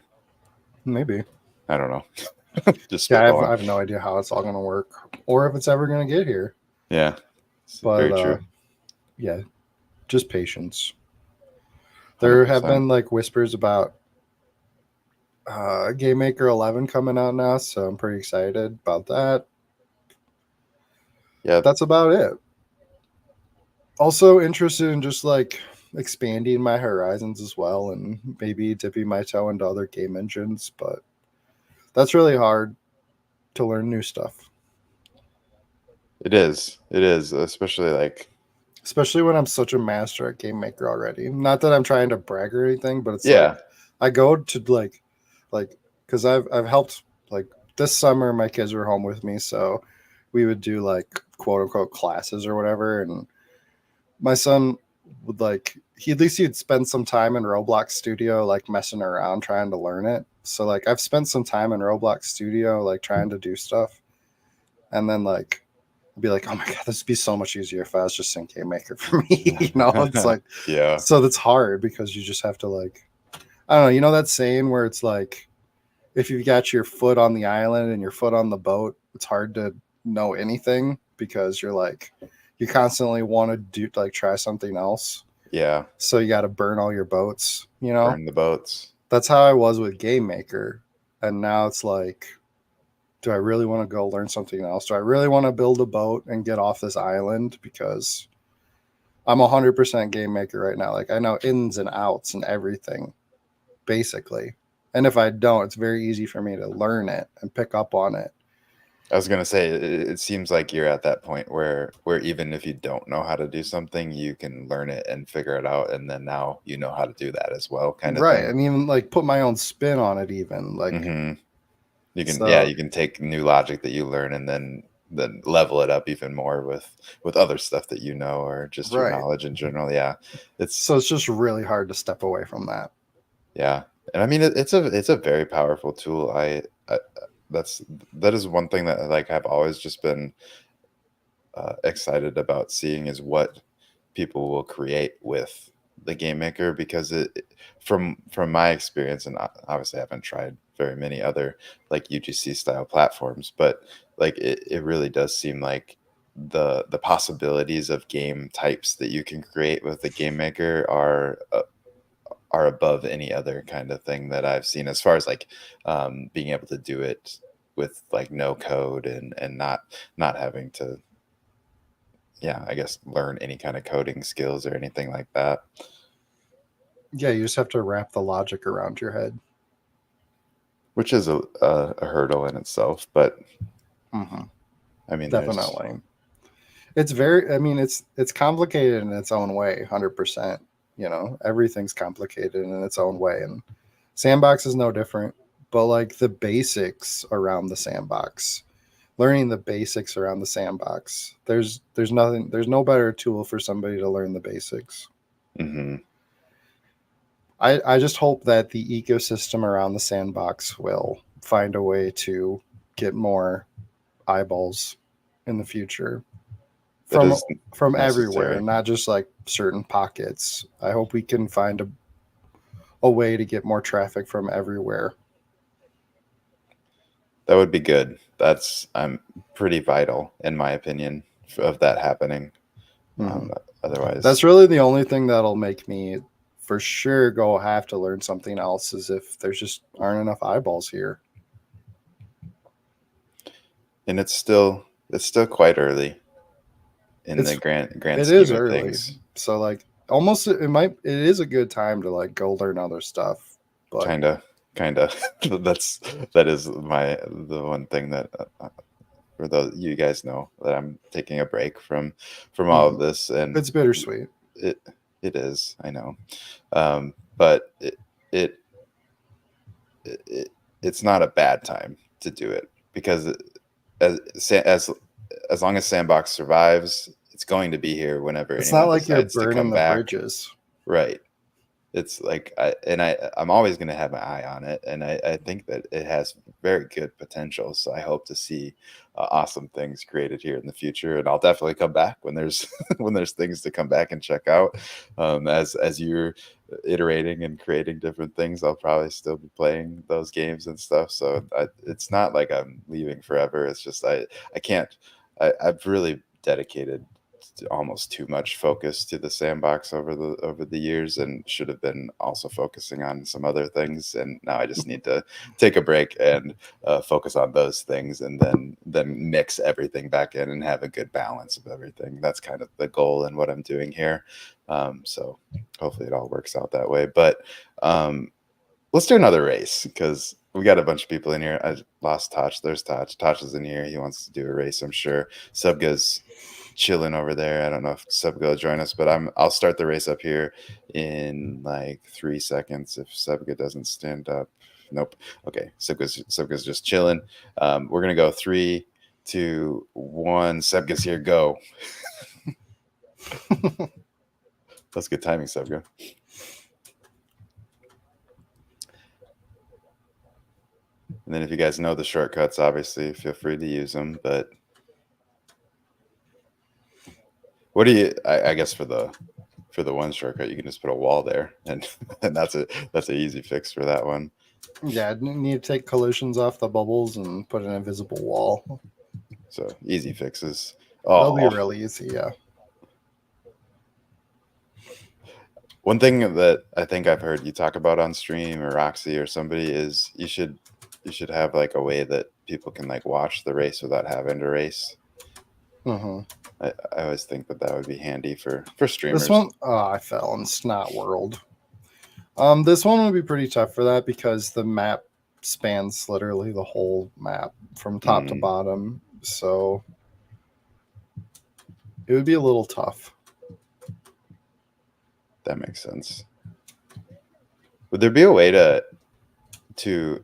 Maybe. I don't know. Just Yeah, I spitballing. have no idea how it's all going to work or if it's ever going to get here. Yeah, it's But very true. yeah, just patience. There have 100%. been like whispers about Game Maker 11 coming out now, so I'm pretty excited about that. Yeah, That's about it. Also interested in just like expanding my horizons as well and maybe dipping my toe into other game engines, but that's really hard to learn new stuff, it is. It is, especially like, especially when I'm such a master at Game Maker already. Not that I'm trying to brag or anything, but it's like yeah. I go to like because I've helped like this summer my kids were home with me, so we would do like quote unquote classes or whatever, and my son would like he at least he'd spend some time in Roblox Studio like messing around trying to learn it. So like I've spent some time in Roblox Studio like trying to do stuff, and then like I'd be like, oh my god, this would be so much easier if I was just in Game Maker for me. You know, it's like Yeah. so that's hard because you just have to like I don't know, you know that saying where it's like if you've got your foot on the island and your foot on the boat, it's hard to know anything because you're like you constantly want to do like try something else. Yeah. So you got to burn all your boats, you know? Burn the boats. That's how I was with Game Maker. And now it's like do I really want to go learn something else? Do I really want to build a boat and get off this island because I'm 100% Game Maker right now. Like I know ins and outs and everything basically. And if I don't, it's very easy for me to learn it and pick up on it. I was gonna say it seems like you're at that point where even if you don't know how to do something, you can learn it and figure it out, and then now you know how to do that as well, kind of Right. thing. And even like put my own spin on it even. Like Hmm. You can, yeah, so you can take new logic that you learn and then level it up even more with other stuff that you know or just your right. knowledge in general. Yeah, it's So it's just really hard to step away from that. yeah, and I mean it's a very powerful tool. That's that is one thing that like I've always just been excited about seeing is what people will create with the game maker because from my experience and obviously I haven't tried very many other like UGC style platforms, but like it really does seem like the possibilities of game types that you can create with the game maker are above any other kind of thing that I've seen as far as like being able to do it with like no code and not having to, yeah, I guess learn any kind of coding skills or anything like that. Yeah, you just have to wrap the logic around your head. Which is a hurdle in itself, but Hmm. I mean, there's Definitely. It's very. I mean, it's complicated in its own way. 100%. You know, everything's complicated in its own way, and sandbox is no different. But like the basics around the sandbox, learning the basics around the sandbox. There's nothing. There's no better tool for somebody to learn the basics. hmm I just hope that the ecosystem around the sandbox will find a way to get more eyeballs in the future that from is everywhere, necessary. not just like certain pockets. I hope we can find a way to get more traffic from everywhere. That would be good. That's pretty vital in my opinion of that happening. Hmm. Otherwise, That's really the only thing that'll make me for sure go have to learn something else is if there's just aren't enough eyeballs here. and it's still quite early in the It's grand it is scheme of early. things. So like almost it is a good time to like go learn other stuff. But Kinda. That is the one thing that for those you guys know that I'm taking a break from all of mhm, this, and it's bittersweet. it it is, I know, but it, it it's not a bad time to do it because as as long as Sandbox survives, it's going to be here whenever It's not anyone like you're decides to burning come the back. bridges. Right. It's like I'm always going to have my eye on it, and I think that it has very good potential. So I hope to see awesome things created here in the future, and I'll definitely come back when there's when there's things to come back and check out. As you're iterating and creating different things, I'll probably still be playing those games and stuff. So it's not like I'm leaving forever. It's just I can't. I've really dedicated almost too much focus to the sandbox over the years, and should have been also focusing on some other things, and now I just need to take a break and focus on those things, and then mix everything back in and have a good balance of everything. That's kind of the goal and what I'm doing here. So hopefully it all works out that way, but let's do another race because we got a bunch of people in here. I lost Touch. There's Touch. Touch is in here. He wants to do a race, I'm sure. Subga's chilling over there. I don't know if Subga will join us, but I'll start the race up here in like 3 seconds if Subga doesn't stand up. Nope. Okay. Subga's just chilling. We're gonna go 3, 2, 1. Subga's here. Go. That's good timing, Subga. And then if you guys know the shortcuts, obviously feel free to use them. But what do you? I guess for the one shortcut, you can just put a wall there, and and that's an easy fix for that one. Yeah, need to take collisions off the bubbles and put an invisible wall. So easy fixes. That'll be Oh, really easy. Yeah. one thing that I think I've heard you talk about on stream or Roxy or somebody is you should have like a way that people can like watch the race without having to race. Hmm. I always think that that would be handy for This streamers. one, oh, I fell in Snot World. This one would be pretty tough for that because the map spans literally the whole map from top to Mm, bottom. So it would be a little tough. that makes sense. Would there be a way to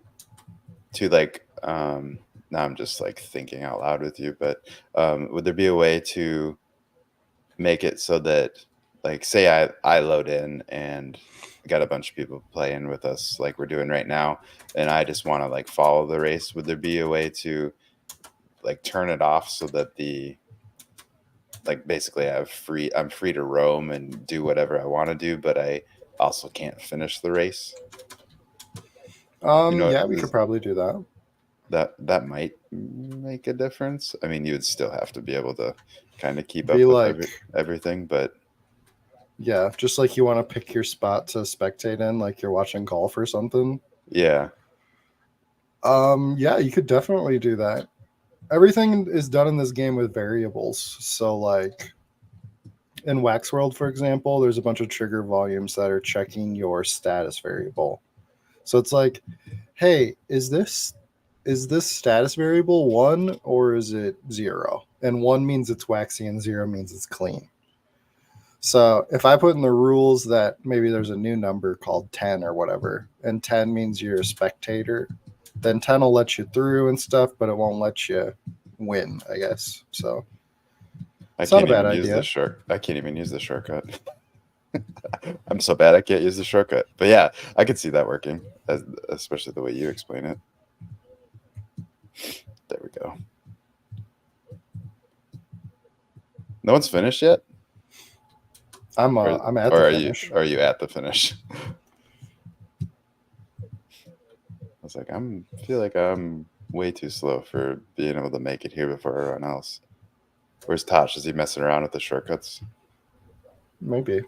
like now I'm just like thinking out loud with you, but would there be a way to make it so that like say I load in and got a bunch of people playing with us like we're doing right now, and I just want to like follow the race? Would there be a way to like turn it off so that the like basically I'm free to roam and do whatever I want to do, but I also can't finish the race? You know, Yeah, we could probably do that. that might make a difference. I mean, you would still have to be able to kind of keep Be up with like, everything, but yeah, just like you want to pick your spot to spectate in, like you're watching golf or something. yeah, Yeah, you could definitely do that. Everything is done in this game with variables. So, like in Wax World, for example, there's a bunch of trigger volumes that are checking your status variable. So it's like, hey, is this status variable 1 or is it 0? And 1 means it's waxy and 0 means it's clean. So if I put in the rules that maybe there's a new number called 10 or whatever, and 10 means you're a spectator, then 10 will let you through and stuff, but it won't let you win, I guess. So I it's not a can't bad even use the idea. short. I can't even use the shortcut. I'm so bad I can't use the shortcut. But yeah, I could see that working, especially the way you explain it. There we go. No one's finished yet, I'm at or the are you finish. at the finish? I was like, feel like I'm way too slow for being able to make it here before everyone else. Where's Tosh? Is he messing around with the shortcuts? Maybe.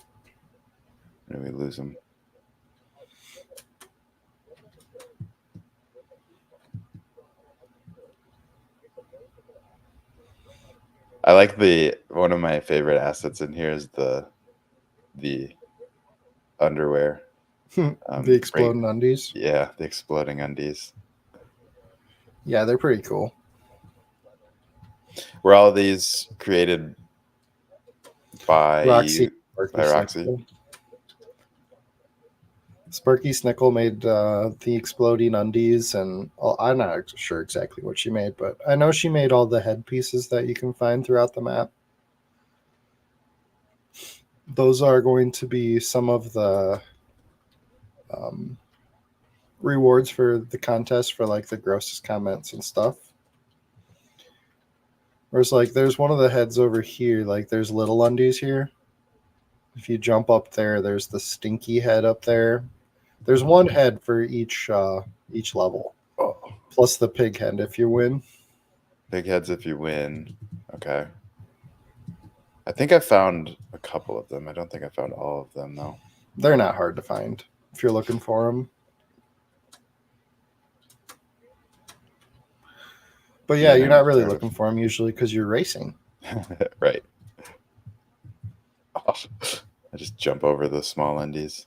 Did we lose him? I like one of my favorite assets in here is the underwear. The exploding undies. Yeah, the exploding undies. Yeah, they're pretty cool. Were all these created by Roxy, Roxy? Sparky Snickle made the exploding undies, and I'm not sure exactly what she made, but I know she made all the headpieces that you can find throughout the map. Those are going to be some of the rewards for the contest for like the grossest comments and stuff. Whereas like there's one of the heads over here, like there's little undies here. If you jump up there, there's the stinky head up there. There's one head for each level. Oh. Plus the pig head if you win. Big heads if you win. Okay. I think I found a couple of them. I don't think I found all of them though. They're not hard to find if you're looking for them. But yeah, you're not really looking for them usually because you're racing. Right. Oh, I just jump over the small undies.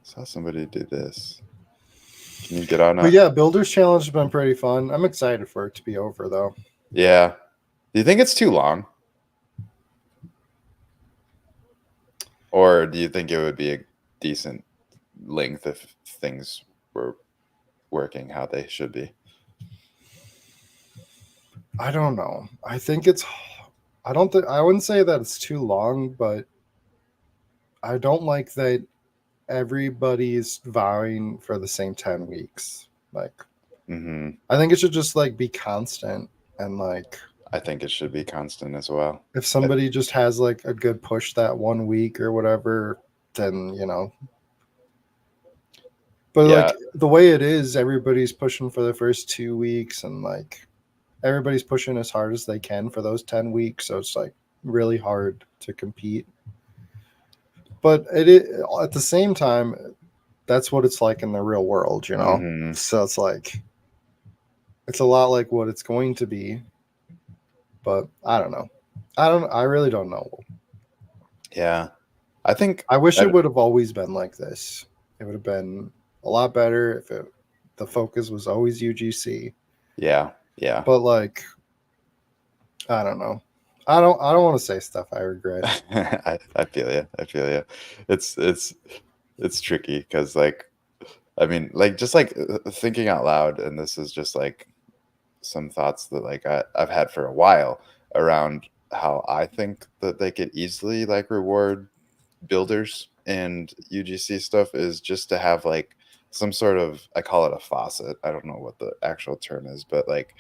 Saw somebody do this. Can you get on? But yeah, Builders Challenge has been pretty fun. I'm excited for it to be over though. Yeah. Do you think it's too long? Or do you think it would be a decent length if things were working how they should be? I don't know. I think I wouldn't say that it's too long, but I don't like that everybody's vying for the same 10 weeks. Like, I think it should just like be constant and like. I think it should be constant as well. If somebody just has like a good push that 1 week or whatever, then But yeah. like the way it is, everybody's pushing for the first 2 weeks, and like everybody's pushing as hard as they can for those 10 weeks. So it's like really hard to compete. But at the same time, that's what it's like in the real world, So it's like it's a lot like what it's going to be. But I don't know. I really don't know. Yeah. I wish it would have always been like this. It would have been a lot better if the focus was always UGC. Yeah. Yeah. But like, I don't know. I don't want to say stuff I regret. I feel you. I feel you. It's tricky because like, I mean, like just like thinking out loud, and this is just like some thoughts that like I've had for a while around how I think that they could easily like reward builders and UGC stuff is just to have like some sort of, I call it a faucet. I don't know what the actual term is, but like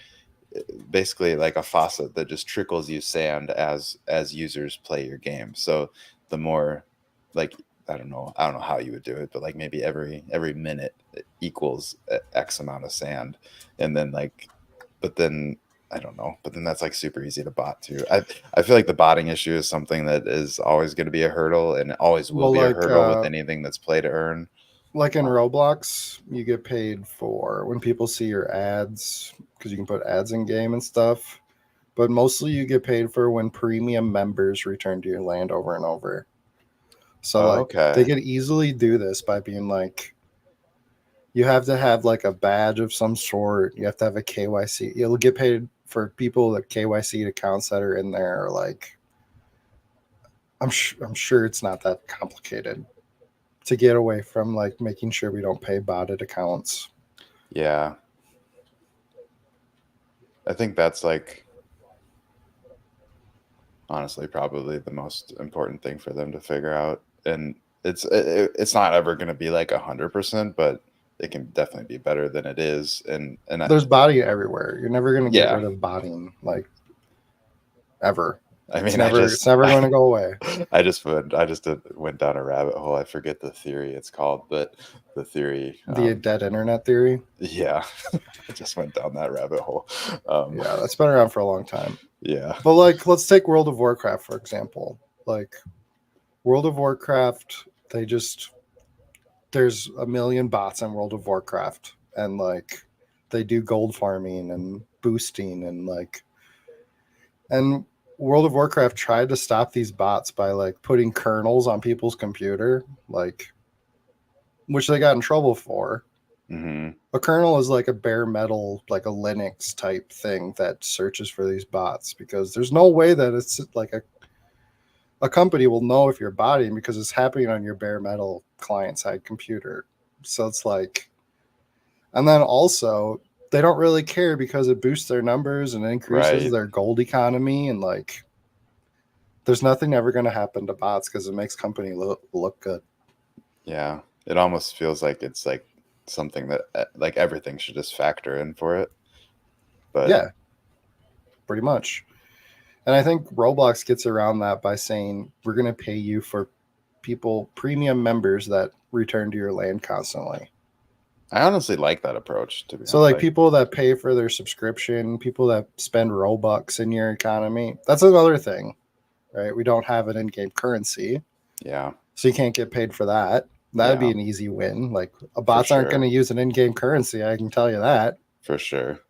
basically like a faucet that just trickles you sand as users play your game. So the more like I don't know how you would do it, but like maybe every minute equals X amount of sand, and then like, but then I don't know, but then that's like super easy to bot too. I feel like the botting issue is something that is always going to be a hurdle, and always will be a hurdle with anything that's play to earn. Like in Roblox, you get paid for when people see your ads because you can put ads in game and stuff. But mostly you get paid for when premium members return to your land over and over. So they could easily do this by being like, you have to have like a badge of some sort. You have to have a KYC. You'll get paid for people that KYC accounts that are in there. Like, I'm sure it's not that complicated to get away from like making sure we don't pay botted accounts. Yeah. I think that's like honestly probably the most important thing for them to figure out. And it's not ever going to be like 100%, but it can definitely be better than it is. And there's botting everywhere. You're never going to get rid of botting like ever. I It's mean, I never just it's never going to go away. went down a rabbit hole. I forget the theory it's called, but the theory, The dead internet theory. yeah, I just went down that rabbit hole. Um, Yeah, that's been around for a long time. yeah. But like, let's take World of Warcraft for example. Like, World of Warcraft, they just there's a million bots in World of Warcraft, and like they do gold farming and boosting and like and World of Warcraft tried to stop these bots by like putting kernels on people's computer, like which they got in trouble for. Hmm. A kernel is like a bare metal, like a Linux type thing that searches for these bots because there's no way that it's like a company will know if you're botting because it's happening on your bare metal client side computer. So it's like, and then also they don't really care because it boosts their numbers and increases Right. their gold economy. And like, there's nothing ever going to happen to bots because it makes company look good. Yeah. It almost feels like it's like something that like everything should just factor in for it. But Yeah, pretty much. And I think Roblox gets around that by saying we're going to pay you for people, premium members that return to your land constantly. I honestly like that approach, to be So, honest. like Like, people that pay for their subscription, people that spend Robux in your economy, that's another thing, right? We don't have an in game currency, yeah, so you can't get paid for that. That would be yeah, an easy win. Like, for bots aren't going sure. to use an in game currency, I can tell you that. For sure.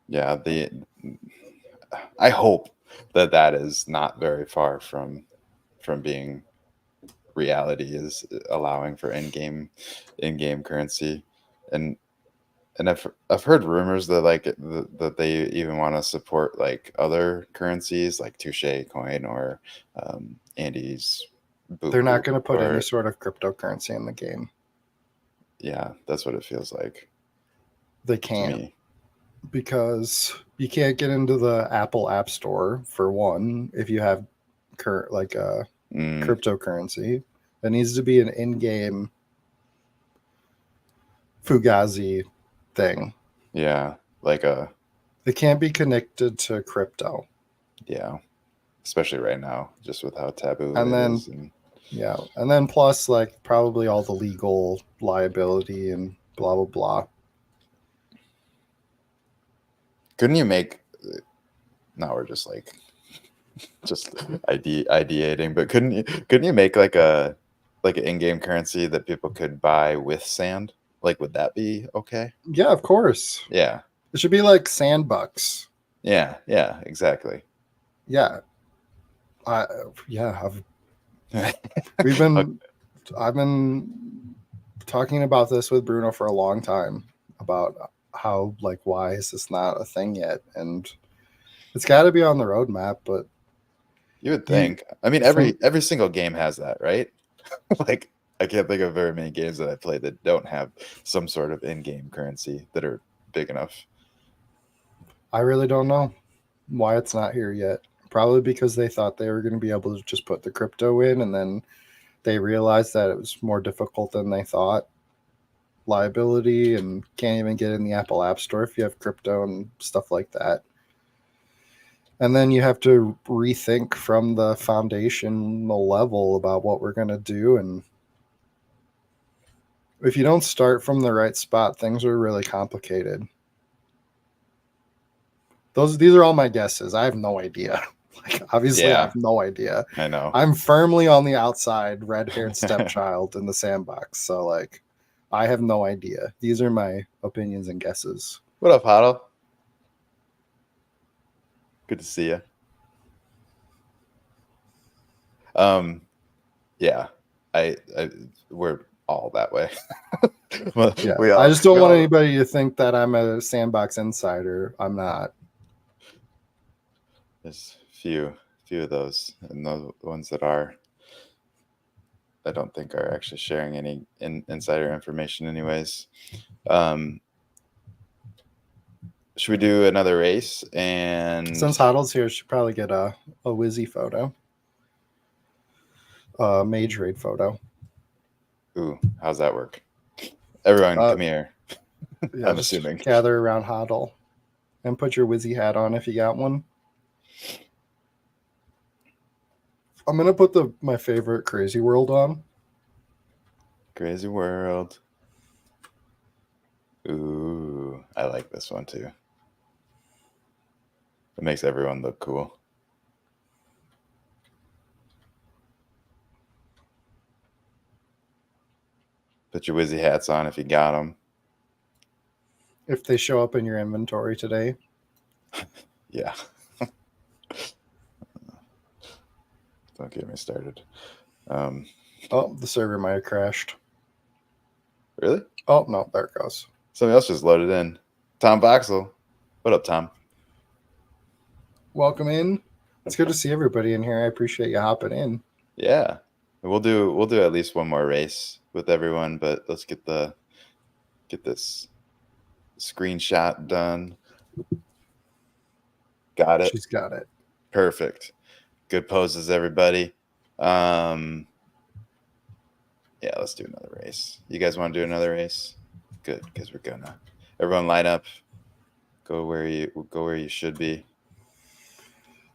Yeah, the I hope that that is not very far from being reality, is allowing for in-game currency. and and I've heard rumors that like that they even want to support like other currencies like Touche coin or Andy's They're not boo, going to put any or sort of cryptocurrency in the game. yeah, that's what it feels like They to can't, me. because you can't get into the Apple App Store for one if you have like a Mm, cryptocurrency. It needs to be an in-game Fugazi thing. yeah, like a It can't be connected to crypto. yeah, especially right now, just with how taboo And it then is. And yeah, and then plus like probably all the legal liability and blah blah blah. couldn't you make? Now we're just like just ideating, but couldn't you make like an in-game currency that people could buy with sand? Like, would that be okay? Yeah, of course. Yeah, It should be like sandbucks. yeah, yeah, exactly. Yeah. I yeah, we've Okay. been I've been talking about this with Bruno for a long time about how like why is this not a thing yet, and it's got to be on the roadmap. But You would you think. I mean, from every single game has that, right? Like, I can't think of very many games that I play that don't have some sort of in-game currency that are big enough. I really don't know why it's not here yet. Probably because they thought they were going to be able to just put the crypto in, and then they realized that it was more difficult than they thought. Liability, and can't even get in the Apple App Store if you have crypto and stuff like that. And then you have to rethink from the foundational level about what we're going to do. And if you don't start from the right spot, things are really complicated. These are all my guesses. I have no idea. Like, obviously, I Yeah, have no idea. I know. I'm firmly on the outside, red-haired stepchild in the sandbox. So, like, I have no idea. These are my opinions and guesses. What up, Huddle? Good to see you. Um, yeah, I we're all that way. Well, Yeah, we I all just don't we want all anybody to think that I'm a sandbox insider. I'm not. there's few of those, and the ones that are, I don't think are actually sharing any insider information, anyways. Um, should we do another race? And Since Hoddle's here, should probably get a Wizzy photo, a mage raid photo. ooh, how's that work? Everyone, Uh, come here. yeah, I'm just assuming. gather around Hoddle. and put your Wizzy hat on if you got one. I'm gonna put my favorite Crazy World on. Crazy World. Ooh, I like this one too. It makes everyone look cool. Put your Wizzy hats on if you got them. If they show up in your inventory today. Yeah. Don't get me started. Oh, the server might have crashed. Really? Oh, no, there it goes. Somebody else just loaded in. Tom Voxel. What up, Tom? Welcome in. It's good to see everybody in here. I appreciate you hopping in. Yeah. We'll do at least one more race with everyone, but let's get this screenshot done. Got it. She's got it. Perfect. Good poses, everybody. Yeah, let's do another race. You guys want to do another race? Good, because we're gonna. Everyone line up. Go where you should be.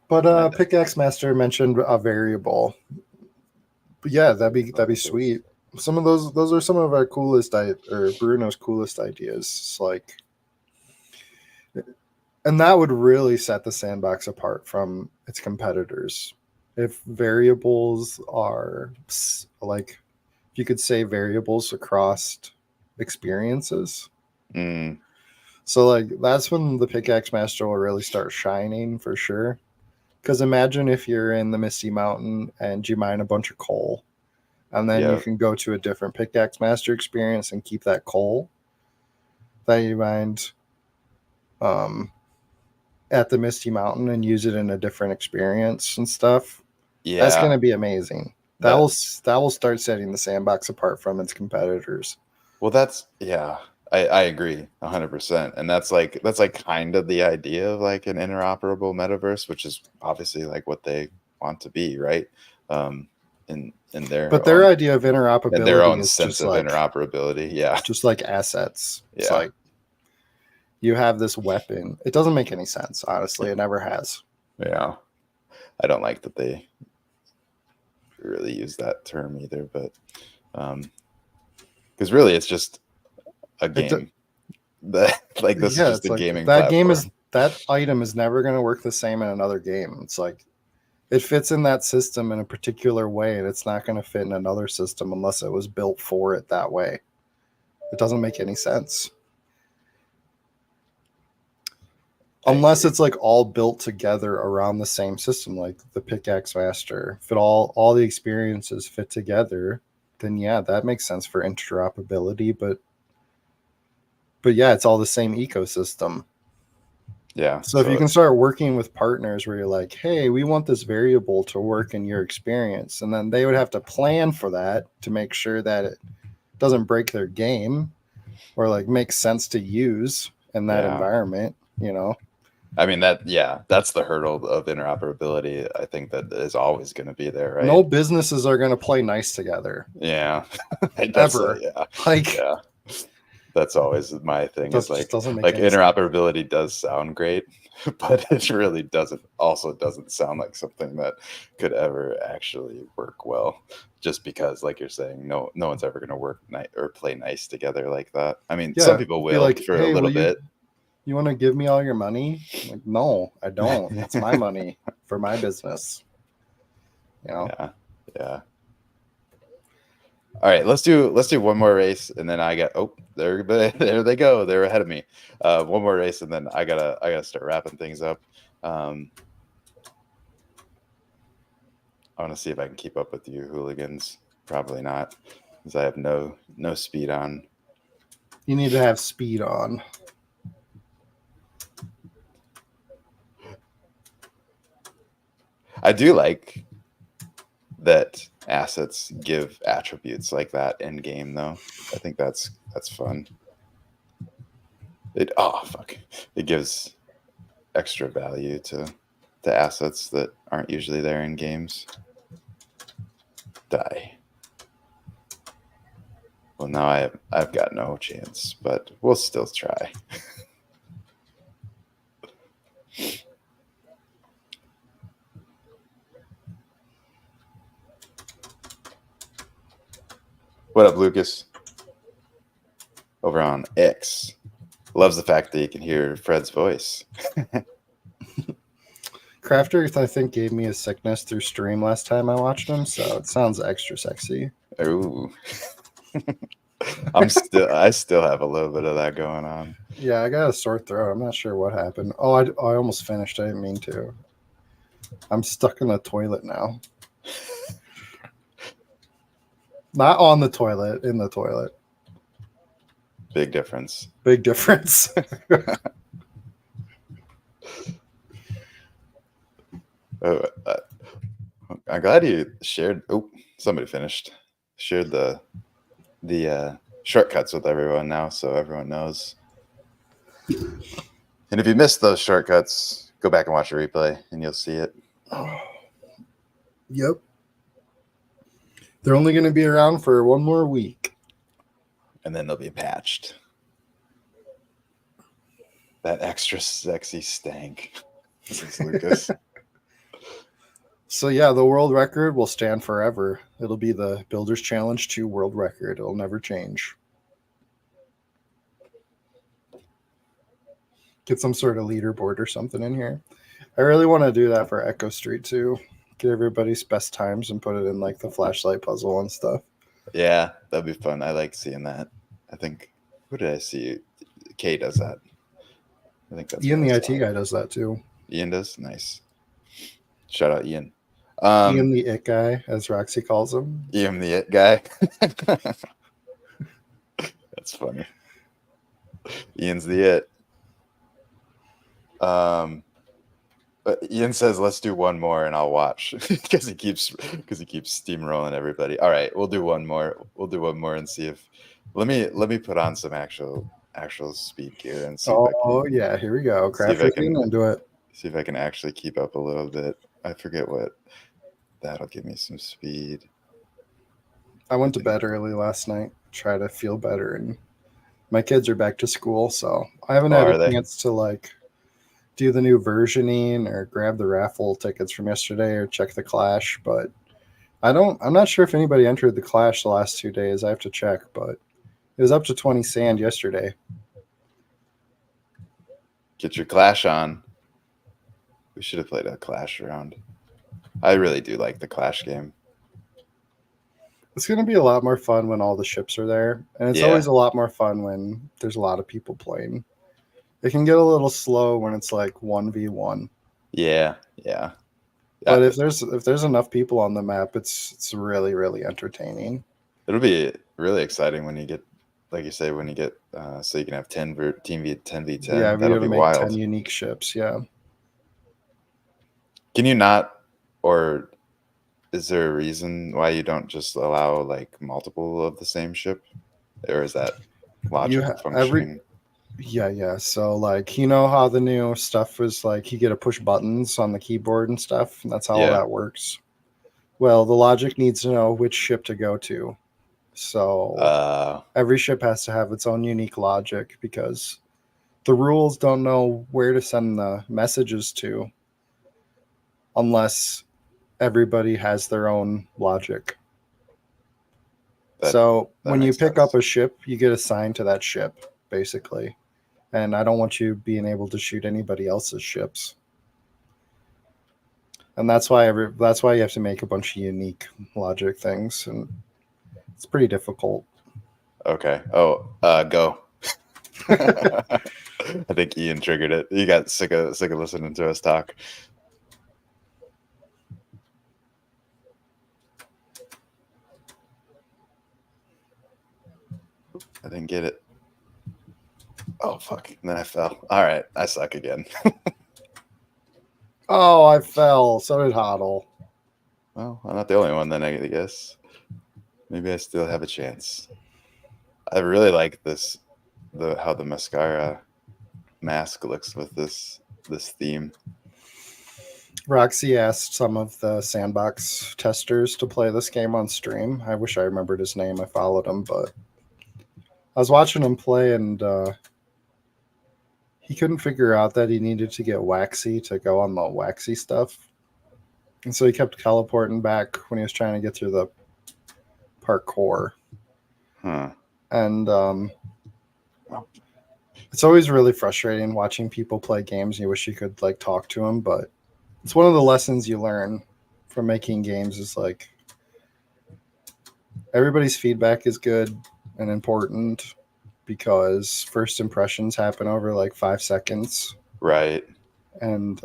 But Pickaxe Master mentioned a variable. But yeah, that'd be sweet. Some of those are some of our coolest or Bruno's coolest ideas. It's like, and that would really set the sandbox apart from its competitors. If variables are like, if you could say variables across experiences. Mm. So like that's when the Pickaxe Master will really start shining for sure. Because imagine if you're in the Misty Mountain and you mine a bunch of coal, and then you can go to a different Pickaxe Master experience and keep that coal that you mined at the Misty Mountain and use it in a different experience and stuff. Yeah, that's gonna be amazing. That will start setting the sandbox apart from its competitors. Well, I agree 100%, and that's like kind of the idea of like an interoperable metaverse, which is obviously like what they want to be, right? In their idea of interoperability their own is sense just of like interoperability, yeah, just like assets. It's yeah. like you have this weapon. It doesn't make any sense, honestly. It never has. Yeah, I don't like that they really use that term either, but because really it's just a game. Like this is just a like gaming that platform. That item is never going to work the same in another game. It's like it fits in that system in a particular way, and it's not going to fit in another system unless it was built for it that way. It doesn't make any sense. Unless it's like all built together around the same system, like the Pickaxe Master. If all the experiences fit together, then yeah, that makes sense for interoperability. But yeah, it's all the same ecosystem. Yeah. So if you can start working with partners where you're like, hey, we want this variable to work in your experience, and then they would have to plan for that to make sure that it doesn't break their game or like makes sense to use in that environment, you know. I mean that's the hurdle of interoperability. I think that is always going to be there, right? No businesses are going to play nice together. Yeah. Ever. Yeah. That's always my thing. Is like interoperability does sound great, but it really doesn't sound like something that could ever actually work well. Just because, like you're saying, no one's ever going to work or play nice together like that. I mean, some people will like, for a little bit. You want to give me all your money? I'm like, no, I don't. It's my money for my business. You know? Yeah. All right, let's do one more race, and then I got there they go. They're ahead of me. One more race, and then I gotta start wrapping things up. I want to see if I can keep up with you hooligans. Probably not, because I have no speed on. You need to have speed on. I do like that assets give attributes like that in game, though. I think that's fun. It gives extra value to assets that aren't usually there in games. Die. Well, now I've got no chance, but we'll still try. What up, Lucas? Over on X. Loves the fact that you can hear Fred's voice. Krafter, I think, gave me a sickness through stream last time I watched him, so it sounds extra sexy. Ooh. I still have a little bit of that going on. Yeah, I got a sore throat. I'm not sure what happened. Oh, I almost finished. I didn't mean to. I'm stuck in the toilet now. Not on the toilet, in the toilet. Big difference. Big difference. I'm glad you shared. Oh, somebody finished. Shared the shortcuts with everyone now, so everyone knows. And if you missed those shortcuts, go back and watch a replay, and you'll see it. Oh. Yep. They're only going to be around for one more week. And then they'll be patched. That extra sexy stank. This is Lucas. So yeah, the world record will stand forever. It'll be the Builders Challenge 2 world record. It'll never change. Get some sort of leaderboard or something in here. I really want to do that for Echo Street too. Get everybody's best times and put it in like the flashlight puzzle and stuff. Yeah, that'd be fun. I like seeing that. I think, who did I see? Kay does that. I think that's Ian, the IT guy, does that too. Ian does? Nice. Shout out Ian. Ian the It guy, as Roxy calls him. Ian the It guy. That's funny. Ian's the It. But Ian says, "Let's do one more, and I'll watch," because he keeps steamrolling everybody. All right, we'll do one more. We'll do one more and see if. Let me put on some actual speed gear and see. Yeah, here we go. Krafter into it. See if I can actually keep up a little bit. I forget what. That'll give me some speed. I went to bed early last night, try to feel better, and my kids are back to school, so I haven't had a chance to like do the new versioning or grab the raffle tickets from yesterday or check the Clash, but I'm not sure if anybody entered the Clash the last 2 days. I have to check, but it was up to 20 sand yesterday. Get your Clash on. We should have played a Clash round. I really do like the Clash game. It's going to be a lot more fun when all the ships are there, and it's always a lot more fun when there's a lot of people playing. It can get a little slow when it's like 1v1. Yeah. But if there's enough people on the map, it's really, really entertaining. It'll be really exciting when you get, like you say, so you can have 10v10. Yeah, that'll be make wild. 10 unique ships. Yeah. Can you not, or is there a reason why you don't just allow like multiple of the same ship, or is that logic functioning? Yeah. So like, you know how the new stuff was like you get to push buttons on the keyboard and stuff, and that's how all that works. Well, the logic needs to know which ship to go to. So every ship has to have its own unique logic because the rules don't know where to send the messages to unless everybody has their own logic. So when you pick up a ship, you get assigned to that ship, basically. And I don't want you being able to shoot anybody else's ships. And that's why you have to make a bunch of unique logic things, and it's pretty difficult. Okay. Oh, go. I think Ian triggered it. You got sick of listening to us talk. I didn't get it. Oh, fuck. And then I fell. All right. I suck again. Oh, I fell. So did Hoddle. Well, I'm not the only one then, I guess. Maybe I still have a chance. I really like how the mascara mask looks with this theme. Roxy asked some of the sandbox testers to play this game on stream. I wish I remembered his name. I followed him, but I was watching him play, and he couldn't figure out that he needed to get waxy to go on the waxy stuff. And so he kept teleporting back when he was trying to get through the parkour. Huh. And it's always really frustrating watching people play games. You wish you could like talk to them, but it's one of the lessons you learn from making games is like everybody's feedback is good and important because first impressions happen over like 5 seconds. Right. And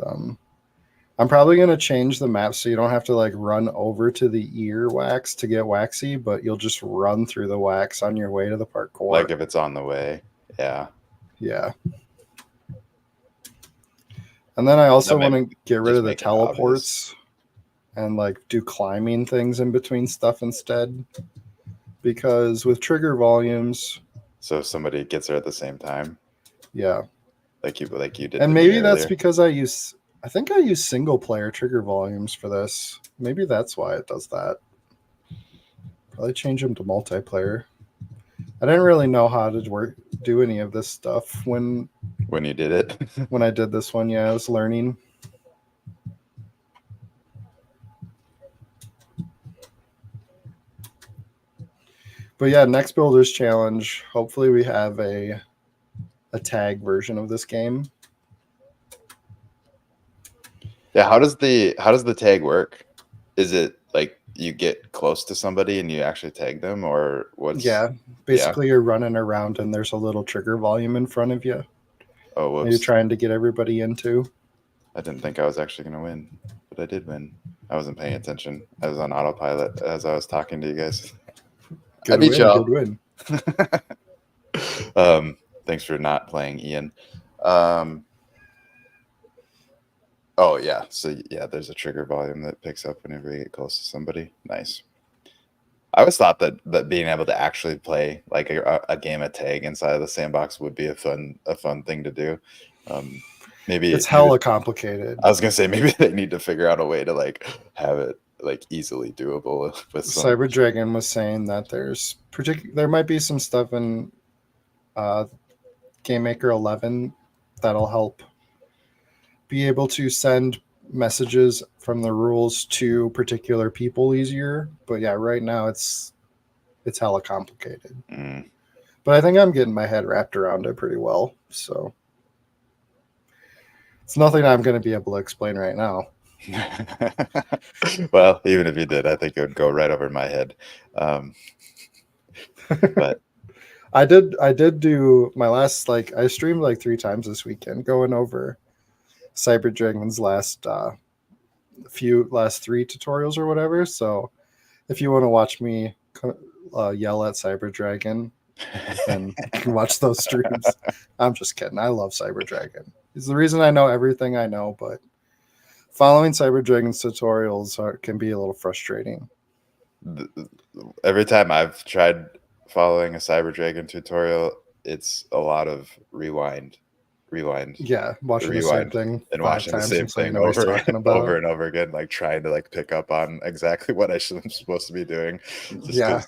I'm probably going to change the map so you don't have to like run over to the ear wax to get waxy, but you'll just run through the wax on your way to the Like parkour. if it's on the way. Yeah. Yeah. And then I That also may want to get rid just of the make it obvious. teleports and like do climbing things in between stuff instead. Because with trigger volumes, So if somebody gets there at the same time, yeah. like you did And to me maybe that's earlier. because I think I use single player trigger volumes for this. Maybe that's why it does that. Probably change them to multiplayer. I didn't really know how to do any of this stuff When you did it. when I did this one. Yeah, I was learning. But yeah, next builders challenge. Hopefully, we have a tag version of this game. Yeah, how does the tag work? Is it like you get close to somebody and you actually tag them, or what's? Yeah, Yeah. basically, you're running around and there's a little trigger volume in front of you. Oh, And you're whoops. trying to get everybody into. I didn't think I was actually going to win, but I did win. I wasn't paying attention. I was on autopilot as I was talking to you guys. I Good beat win, good y'all. win. Thanks for not playing, Ian. Um, oh yeah, so yeah, there's a trigger volume that picks up whenever you get close to somebody. Nice. I always thought that being able to actually play like a game of tag inside of the sandbox would be a fun thing to do. Um, It's maybe hella complicated. I was gonna say maybe they need to figure out a way to like have it like easily doable with some. Cyber Dragon was saying that there might be some stuff in uh, Game Maker 11 that'll help be able to send messages from the rules to particular people easier. But yeah, right now it's hella complicated. Mm. But I think I'm getting my head wrapped around it pretty well. So it's nothing I'm going to be able to explain right now. Well, even if you did, I think it would go right over my head. But I did do my last like I streamed like 3 times this weekend going over Cyber Dragon's last 3 tutorials or whatever. So if you want to watch me yell at Cyber Dragon, then you can watch those streams. I'm just kidding. I love Cyber Dragon. It's the reason I know everything I know, but following Cyber Dragon's tutorials can be a little frustrating. every time I've tried following a Cyber Dragon tutorial, it's a lot of rewind, Yeah, watching the same rewind, thing and five watching the times same until you thing know what he's over talking over about. and over again, like trying to like pick up on exactly what I'm supposed to be doing, just Yeah,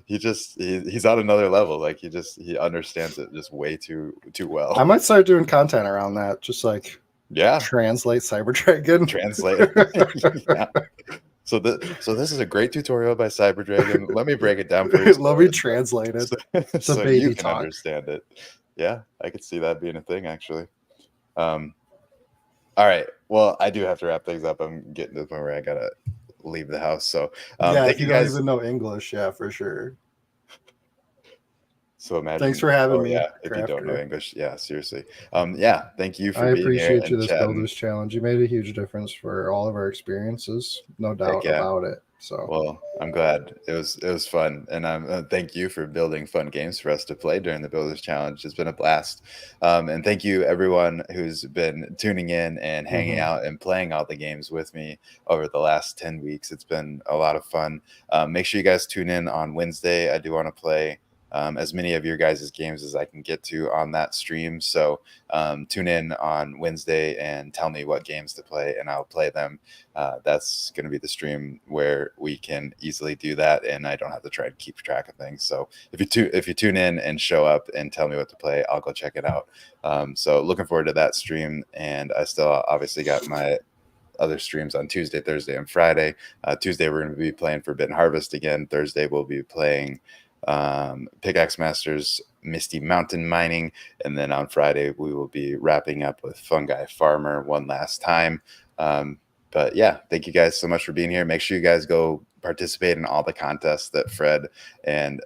because he's on another level. Like he understands it just way too well. I might start doing content around that, just like Yeah, translate Cyber Dragon. translate. Yeah. So this is a great tutorial by Cyber Dragon. Let me break it down for you Let me translate it so, to so you baby can talk. understand it. Yeah, I could see that being a thing actually. Um, all right. Well, I do have to wrap things up. I'm getting to the point where I gotta leave the house. So Yeah, thank if you you don't guys. even know English, yeah, for sure. So Thanks imagine, for having oh me, yeah, if you don't know Krafter. English, yeah, seriously. Yeah, thank you I for being here appreciate you and this chatting. Builders Challenge. You made a huge difference for all of our experiences, no Heck doubt yeah. about it. So Well, I'm glad it was fun, and I'm thank you for building fun games for us to play during the Builders Challenge. It's been a blast, and thank you everyone who's been tuning in and hanging mhm. out and playing all the games with me over the last 10 weeks. It's been a lot of fun. Make sure you guys tune in on Wednesday. I do want to play as many of your guys' games as I can get to on that stream. So tune in on Wednesday and tell me what games to play, and I'll play them. That's going to be the stream where we can easily do that, and I don't have to try and keep track of things. So if you tune in and show up and tell me what to play, I'll go check it out. So looking forward to that stream, and I still obviously got my other streams on Tuesday, Thursday, and Friday. Tuesday we're going to be playing Forbidden Harvest again. Thursday we'll be playing Pickaxe Masters, Misty Mountain Mining, and then on Friday we will be wrapping up with Fungi Farmer one last time. But yeah, thank you guys so much for being here. Make sure you guys go participate in all the contests that Fred and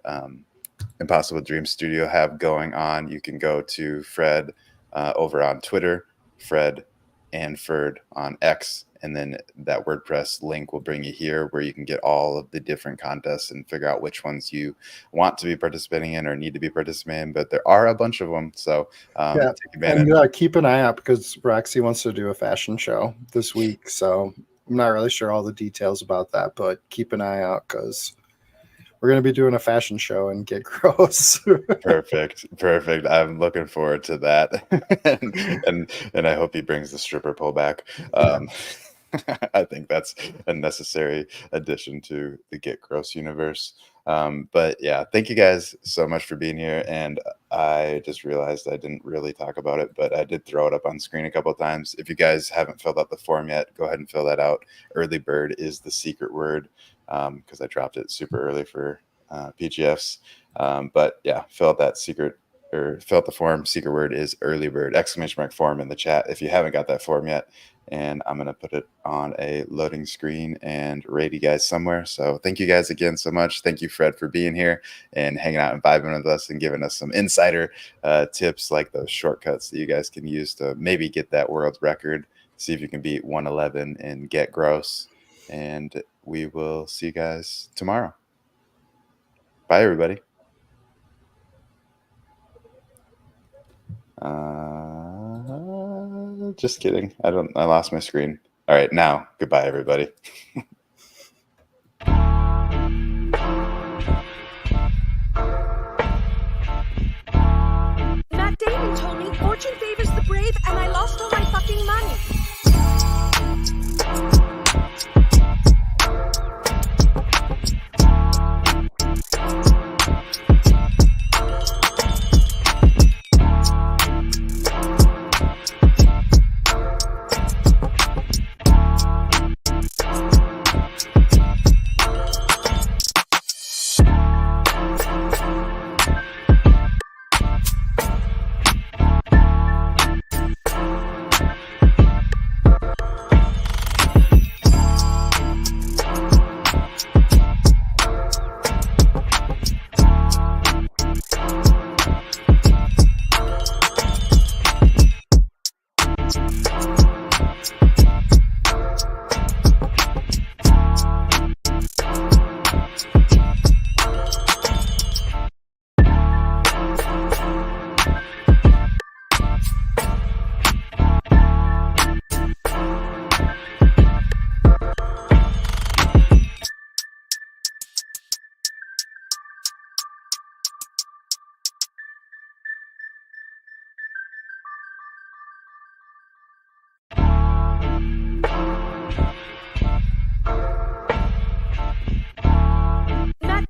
Impossible Dream Studio have going on. You can go to Fred over on Twitter, Fred and Ferd on X, and then that WordPress link will bring you here where you can get all of the different contests and figure out which ones you want to be participating in or need to be participating in. But there are a bunch of them, so take advantage. And keep an eye out because Roxy wants to do a fashion show this week, so I'm not really sure all the details about that, but keep an eye out because we're going to be doing a fashion show and get gross. Perfect. I'm looking forward to that. and I hope he brings the stripper pole back. I think that's a necessary addition to the Get Gross universe. But yeah, thank you guys so much for being here. And I just realized I didn't really talk about it, but I did throw it up on screen a couple of times. If you guys haven't filled out the form yet, go ahead and fill that out. Early bird is the secret word, because I dropped it super early for PGFs. But yeah, fill out that secret, or fill out the form. Secret word is early bird, ! form in the chat if you haven't got that form yet. And I'm going to put it on a loading screen and rate you guys somewhere. So thank you guys again so much. Thank you, Fred, for being here and hanging out and vibing with us and giving us some insider tips like those shortcuts that you guys can use to maybe get that world record. See if you can beat 111 and Get Gross. And we will see you guys tomorrow. Bye, everybody. Just kidding. I lost my screen. All right, now, goodbye, everybody. Matt Damon told me fortune favors the brave, and I lost all my fucking money.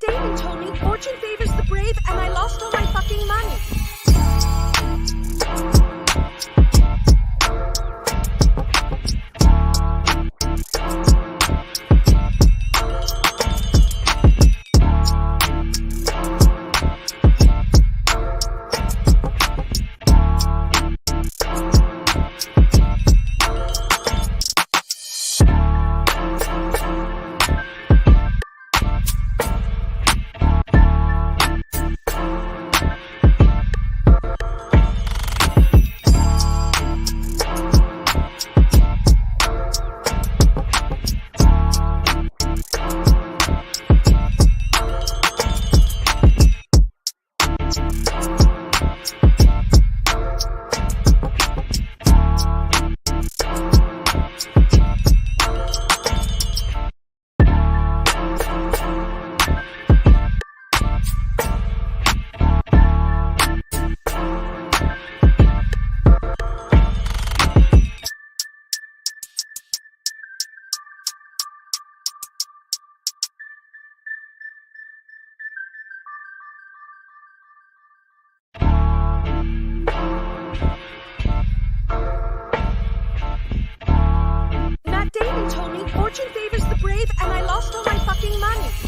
Damon told me fortune favors the brave, and I lost all my fucking money. Matt Damon told me fortune favors the brave, and I lost all my fucking money.